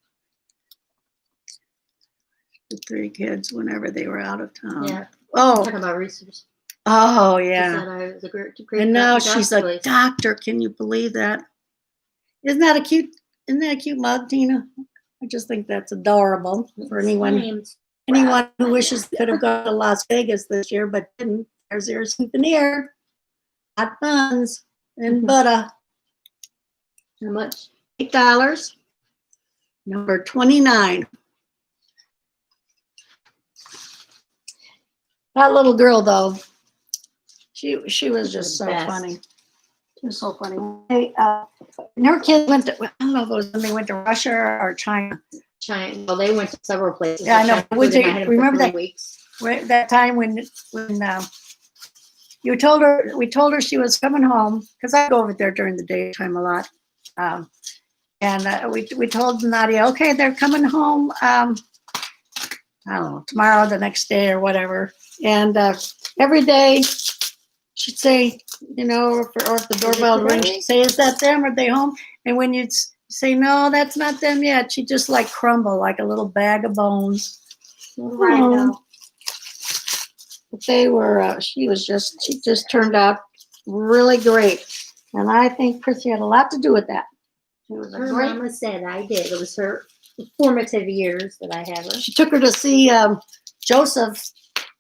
[SPEAKER 1] The 3 kids whenever they were out of town.
[SPEAKER 3] Yeah.
[SPEAKER 1] Oh,
[SPEAKER 3] Talking about research.
[SPEAKER 1] oh
[SPEAKER 3] She
[SPEAKER 1] yeah.
[SPEAKER 3] said I was a great
[SPEAKER 1] And now she's a
[SPEAKER 3] place.
[SPEAKER 1] doctor. Can you believe that? Isn't that a cute mug, Tina? I just think that's adorable for anyone who wishes they could have gone to Las Vegas this year but didn't. There's your souvenir. Hot buns and butter.
[SPEAKER 3] How much?
[SPEAKER 1] $8. Number 29. That little girl, though, she was just so
[SPEAKER 3] best.
[SPEAKER 1] funny. She was so funny. Hey, and her kids went to, I don't know if it was when they went to Russia or China.
[SPEAKER 3] China. Well, they went to several places.
[SPEAKER 1] Yeah, I know.
[SPEAKER 3] China
[SPEAKER 1] Would
[SPEAKER 3] food, and
[SPEAKER 1] you
[SPEAKER 3] I had them for
[SPEAKER 1] remember
[SPEAKER 3] 3
[SPEAKER 1] that-
[SPEAKER 3] weeks.
[SPEAKER 1] That time when we told her she was coming home, because I go over there during the daytime a lot. And we told Nadia, okay, they're coming home, I don't know, tomorrow, the next day or whatever. And every day she'd say, or if the doorbell rings, she'd say, is that them? Are they home? And when you'd say, no, that's not them yet, she'd just like crumble like a little bag of bones.
[SPEAKER 3] Right
[SPEAKER 1] Oh.
[SPEAKER 3] now.
[SPEAKER 1] But they were, she just turned out really great. And I think Chrissy had a lot to do with that. She was a
[SPEAKER 3] Her
[SPEAKER 1] great,
[SPEAKER 3] mama said I did. It was her formative years that I have her.
[SPEAKER 1] she took her to see Joseph,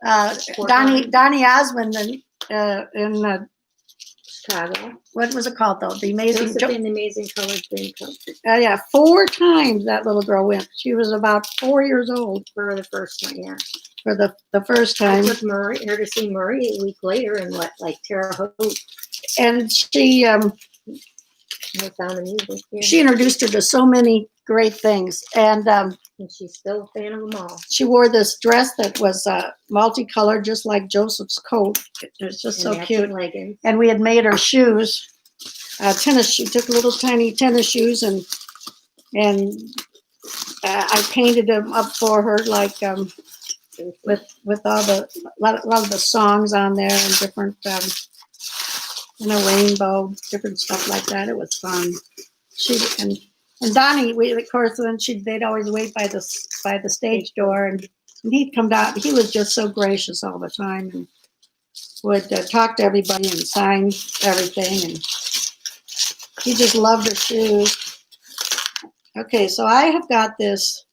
[SPEAKER 1] Donnie Osmond in
[SPEAKER 3] Chicago.
[SPEAKER 1] what was it called though? The Amazing,
[SPEAKER 3] Joseph and the Amazing Colored Dreamcoat
[SPEAKER 1] yeah, 4 times that little girl went. She was about 4 years old
[SPEAKER 3] for the first one, yeah.
[SPEAKER 1] for the first
[SPEAKER 3] I
[SPEAKER 1] time.
[SPEAKER 3] took her to see Marie a week later in Terre Haute.
[SPEAKER 1] And she
[SPEAKER 3] I found the music. Yeah.
[SPEAKER 1] she introduced her to so many great things. And
[SPEAKER 3] And she's still a fan of them all.
[SPEAKER 1] she wore this dress that was multicolored, just like Joseph's coat. It was just so
[SPEAKER 3] And matching
[SPEAKER 1] cute.
[SPEAKER 3] leggings.
[SPEAKER 1] And we had made her shoes, tennis. She took little tiny tennis shoes, and I painted them up for her, like with all the lot of the songs on there and different, rainbow, different stuff like that. It was fun. And Donnie, of course, when they'd always wait by the stage door, and he'd come down. He was just so gracious all the time, would talk to everybody and sign everything, and he just loved her shoes. Okay, so I have got this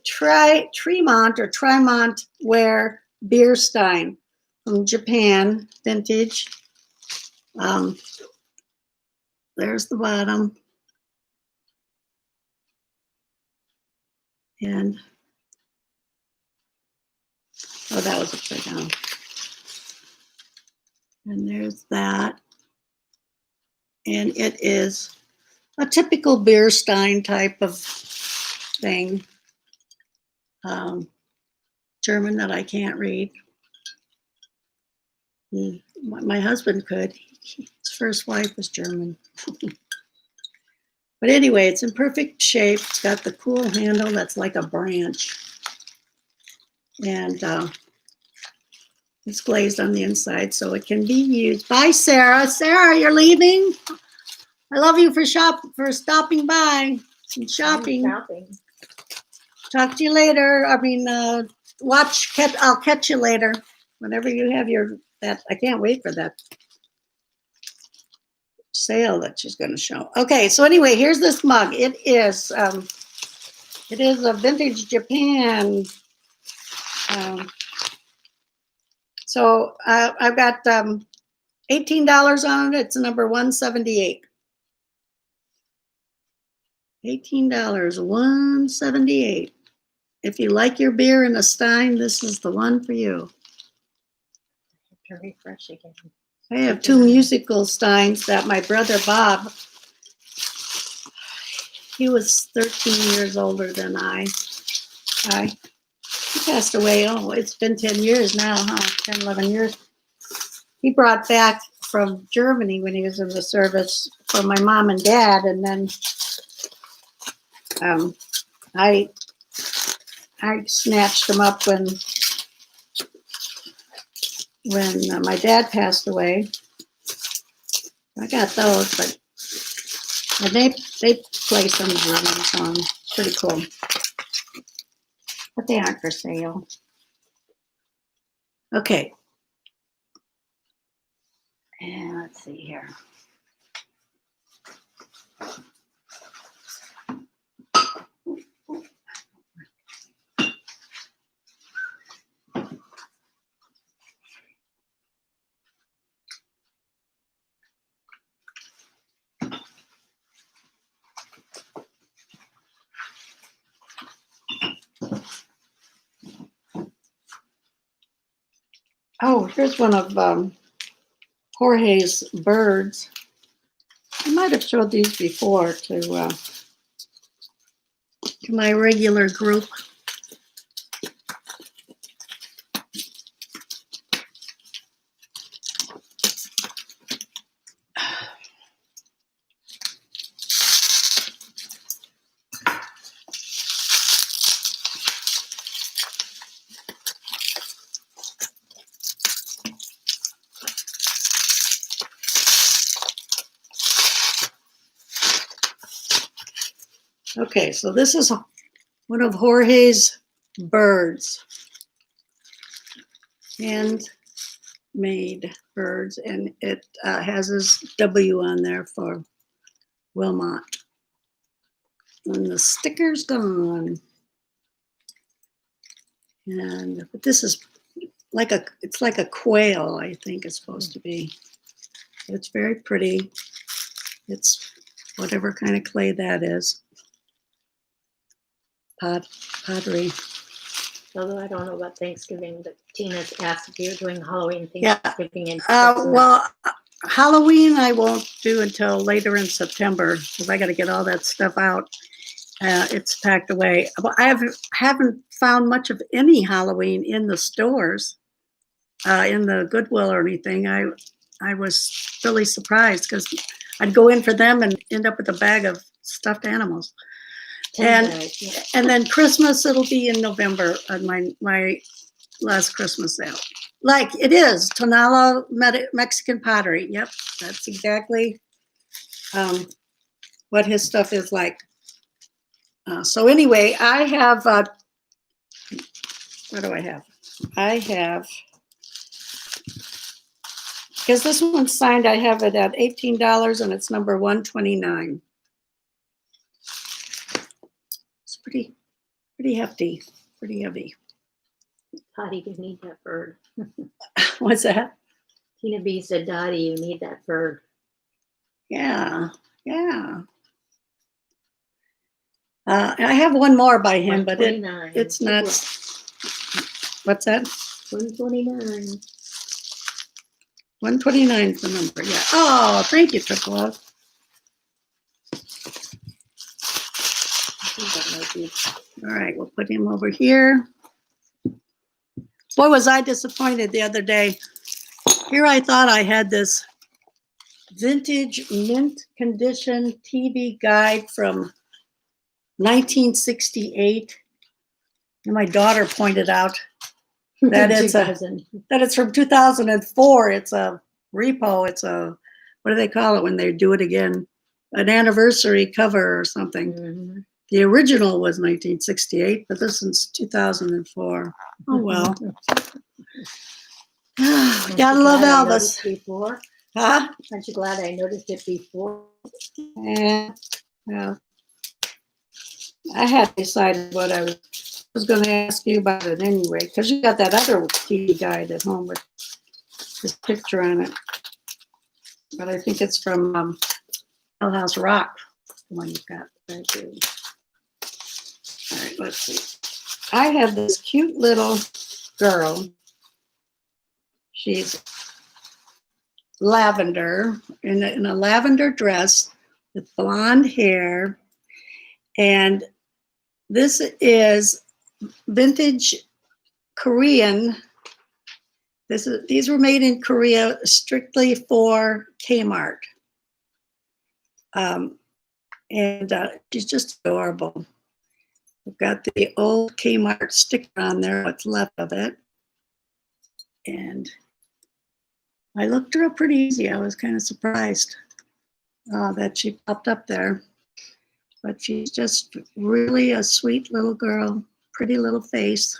[SPEAKER 1] Tremont or Tremont Ware beer stein from Japan, vintage. There's the bottom. And, oh, that was upside down. And there's that. And it is a typical beer stein type of thing. German that I can't read. My husband could. His first wife was German. But anyway, it's in perfect shape. It's got the cool handle that's like a branch. And it's glazed on the inside, so it can be used. Bye, Sarah. Sarah, you're leaving? I love you for stopping by and shopping. Talk to you later. I mean, I'll catch you later. Whenever you have I can't wait for that sale that she's going to show. Okay, so anyway, here's this mug. It is a vintage Japan. So I've got $18 on it. It's number 178. $18, 178. If you like your beer in a stein, this is the one for you.
[SPEAKER 3] To refresh again.
[SPEAKER 1] I have two musical steins that my brother Bob, he was 13 years older than I. He passed away, it's been 10 years now, 10, 11 years. He brought back from Germany when he was in the service for my mom and dad, and then I snatched them up when my dad passed away. I got those, but they play some German songs. Pretty cool. But they aren't for sale. Okay. And let's see here. Oh, here's one of Jorge's birds. I might have showed these before to my regular group. Okay, so this is one of Jorge's birds. Handmade birds, and it has this W on there for Wilmot. And the sticker's gone. But this is it's like a quail, I think it's supposed to be. It's very pretty. It's whatever kind of clay that is. Pottery.
[SPEAKER 3] Although I don't know about Thanksgiving, but Tina's asked if you're doing Halloween,
[SPEAKER 1] Yeah.
[SPEAKER 3] Thanksgiving, and
[SPEAKER 1] Well, Halloween I won't do until later in September because I got to get all that stuff out. It's packed away. I haven't found much of any Halloween in the stores, in the Goodwill or anything. I was really surprised because I'd go in for them and end up with a bag of stuffed animals. And then Christmas, it'll be in November on my last Christmas sale. Like it is, Tonala Mexican pottery. Yep, that's exactly what his stuff is like. So anyway, I have, what do I have? I have, because this one's signed, I have it at $18 and it's number 129. It's pretty hefty, pretty heavy.
[SPEAKER 3] Dottie, you need that bird.
[SPEAKER 1] What's that?
[SPEAKER 3] Tina B said, Dottie, you need that bird.
[SPEAKER 1] Yeah, yeah. I have one more by him, but
[SPEAKER 3] 129.
[SPEAKER 1] it's not. What's that?
[SPEAKER 3] 129.
[SPEAKER 1] 129 is the number. Yeah. Oh, thank you, Triple F.
[SPEAKER 3] I think that might be.
[SPEAKER 1] All right, we'll put him over here. Boy, was I disappointed the other day. Here I thought I had this vintage mint condition TV guide from 1968. And my daughter pointed out that it's from 2004. It's a repo. It's a, what do they call it when they do it again? An anniversary cover or something.
[SPEAKER 3] Mm-hmm.
[SPEAKER 1] The original was 1968, but this is 2004. Oh, well. Gotta love Elvis.
[SPEAKER 3] Before.
[SPEAKER 1] Huh?
[SPEAKER 3] Aren't you glad I noticed it before?
[SPEAKER 1] Yeah. Well, I had decided what I was going to ask you about it anyway, because you got that other TV guide at home with this picture on it. But I think it's from Hell House Rock, the one you've got. Thank you. All right, let's see. I have this cute little girl. She's lavender, in a lavender dress with blonde hair. And this is vintage Korean. These were made in Korea strictly for Kmart. And she's just adorable. We've got the old Kmart sticker on there, what's left of it. And I looked her up pretty easy. I was kind of surprised that she popped up there. But she's just really a sweet little girl, pretty little face.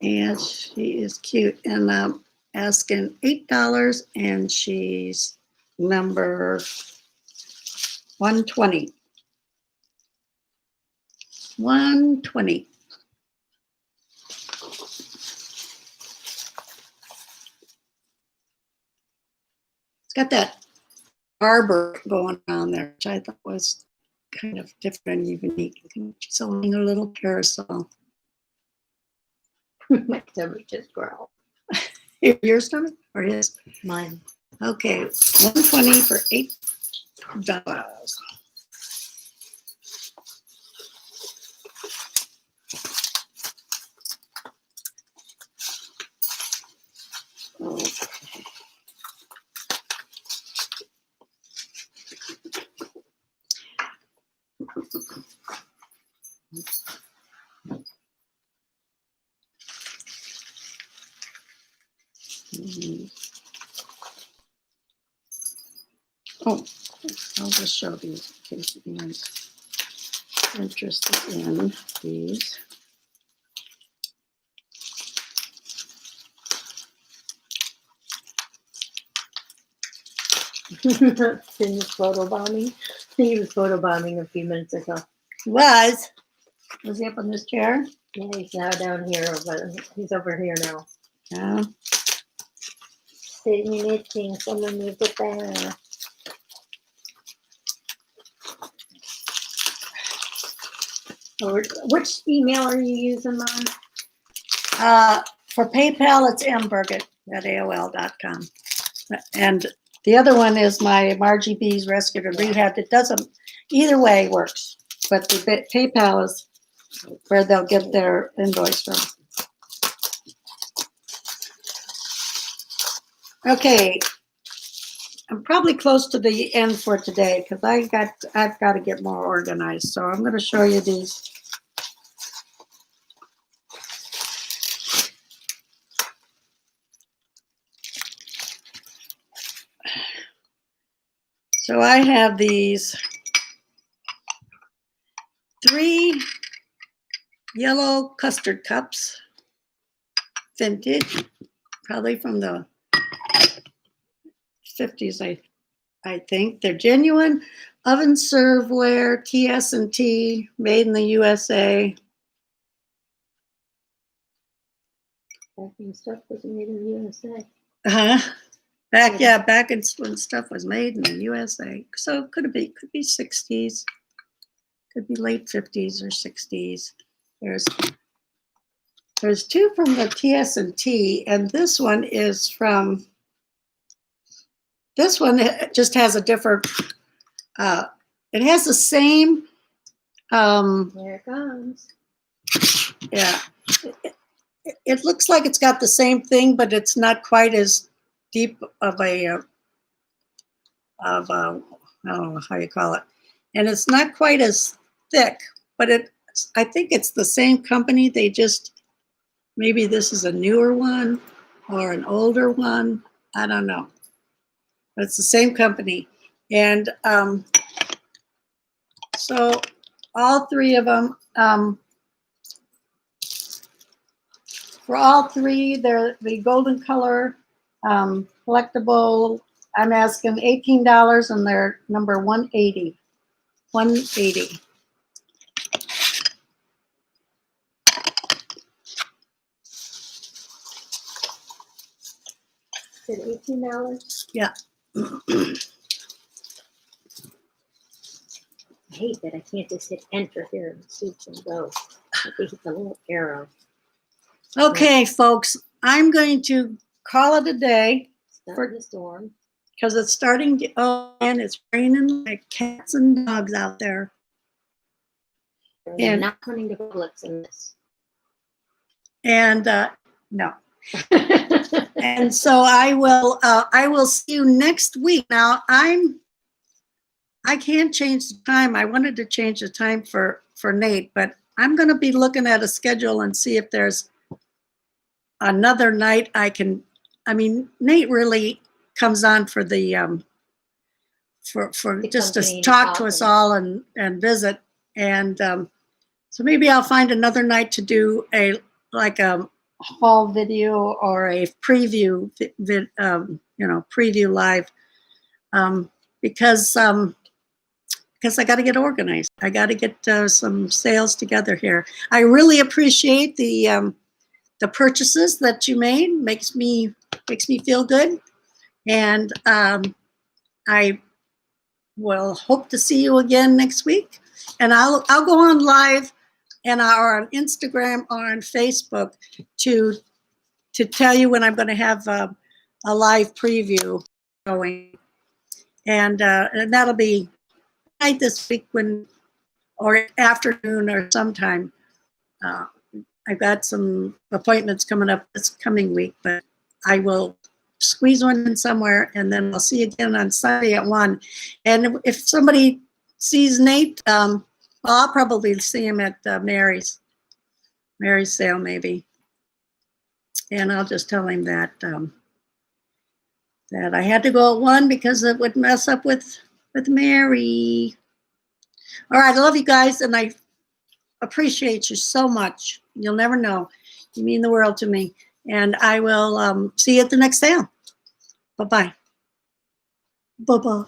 [SPEAKER 1] And she is cute. And I'm asking $8, and she's number 120. 120. It's got that arbor going on there, which I thought was kind of different and unique. She's holding a little parasol.
[SPEAKER 3] My stomach just growled.
[SPEAKER 1] Your stomach or his?
[SPEAKER 3] Mine.
[SPEAKER 1] Okay, 120 for $8. Oh, I'll just show these in case anyone's interested in these.
[SPEAKER 3] Finn was photobombing. He was photobombing a few minutes ago.
[SPEAKER 1] Was he up on this chair?
[SPEAKER 3] Yeah, he's now down here, but he's over here now.
[SPEAKER 1] Yeah.
[SPEAKER 3] Sitting knitting, someone needs it there. Which email are you using, Mom?
[SPEAKER 1] For PayPal, it's mburgett@aol.com. And the other one is my Margie B's Rescued and Rehab. It doesn't, either way works. But the PayPal is where they'll get their invoice from. Okay, I'm probably close to the end for today because I've got to get more organized. So I'm going to show you these. So I have these 3 yellow custard cups, vintage, probably from the 50s, I think. They're genuine oven serveware, TS&T, made in the USA.
[SPEAKER 3] Vacuum stuff was made in the USA.
[SPEAKER 1] Back when stuff was made in the USA. So could be 60s, could be late 50s or 60s. There's two from the TS&T, and this one is from. This one just has a different. It has the same.
[SPEAKER 3] There it comes.
[SPEAKER 1] Yeah. It looks like it's got the same thing, but it's not quite as deep of a, I don't know how you call it. And it's not quite as thick, but I think it's the same company. They just, maybe this is a newer one or an older one. I don't know. But it's the same company. And so all three of them, for all three, they're the golden color collectible. I'm asking $18 and they're number 180. 180.
[SPEAKER 3] Is it $18?
[SPEAKER 1] Yeah.
[SPEAKER 3] I hate that I can't just hit enter here and switch and go. I have to hit the little arrow.
[SPEAKER 1] Okay, folks, I'm going to call it a day
[SPEAKER 3] Starting the storm.
[SPEAKER 1] because it's starting to, oh, and it's raining like cats and dogs out there.
[SPEAKER 3] We're
[SPEAKER 1] And-
[SPEAKER 3] not running to Publix in this.
[SPEAKER 1] And no. And so I will see you next week. Now I can't change the time. I wanted to change the time for Nate, but I'm going to be looking at a schedule and see if there's another night I can. I mean, Nate really comes on for the for
[SPEAKER 3] The
[SPEAKER 1] just to
[SPEAKER 3] company to
[SPEAKER 1] talk
[SPEAKER 3] talk
[SPEAKER 1] to us
[SPEAKER 3] and-
[SPEAKER 1] all and visit. And so maybe I'll find another night to do a haul video or a preview, preview live, because I got to get organized. I got to get some sales together here. I really appreciate the purchases that you made. Makes me feel good, and I will hope to see you again next week. And I'll go on live and or on Instagram or on Facebook to tell you when I'm going to have a live preview going, and that'll be night this week or afternoon or sometime. I've got some appointments coming up this coming week, but I will squeeze one in somewhere, and then I'll see you again on Sunday at 1. And if somebody sees Nate, well, I'll probably see him at Mary's sale maybe. And I'll just tell him that that I had to go at 1 because it would mess up with Mary. All right, I love you guys, and I appreciate you so much. You'll never know. You mean the world to me. And I will see you at the next sale. Bye-bye. Bye-bye.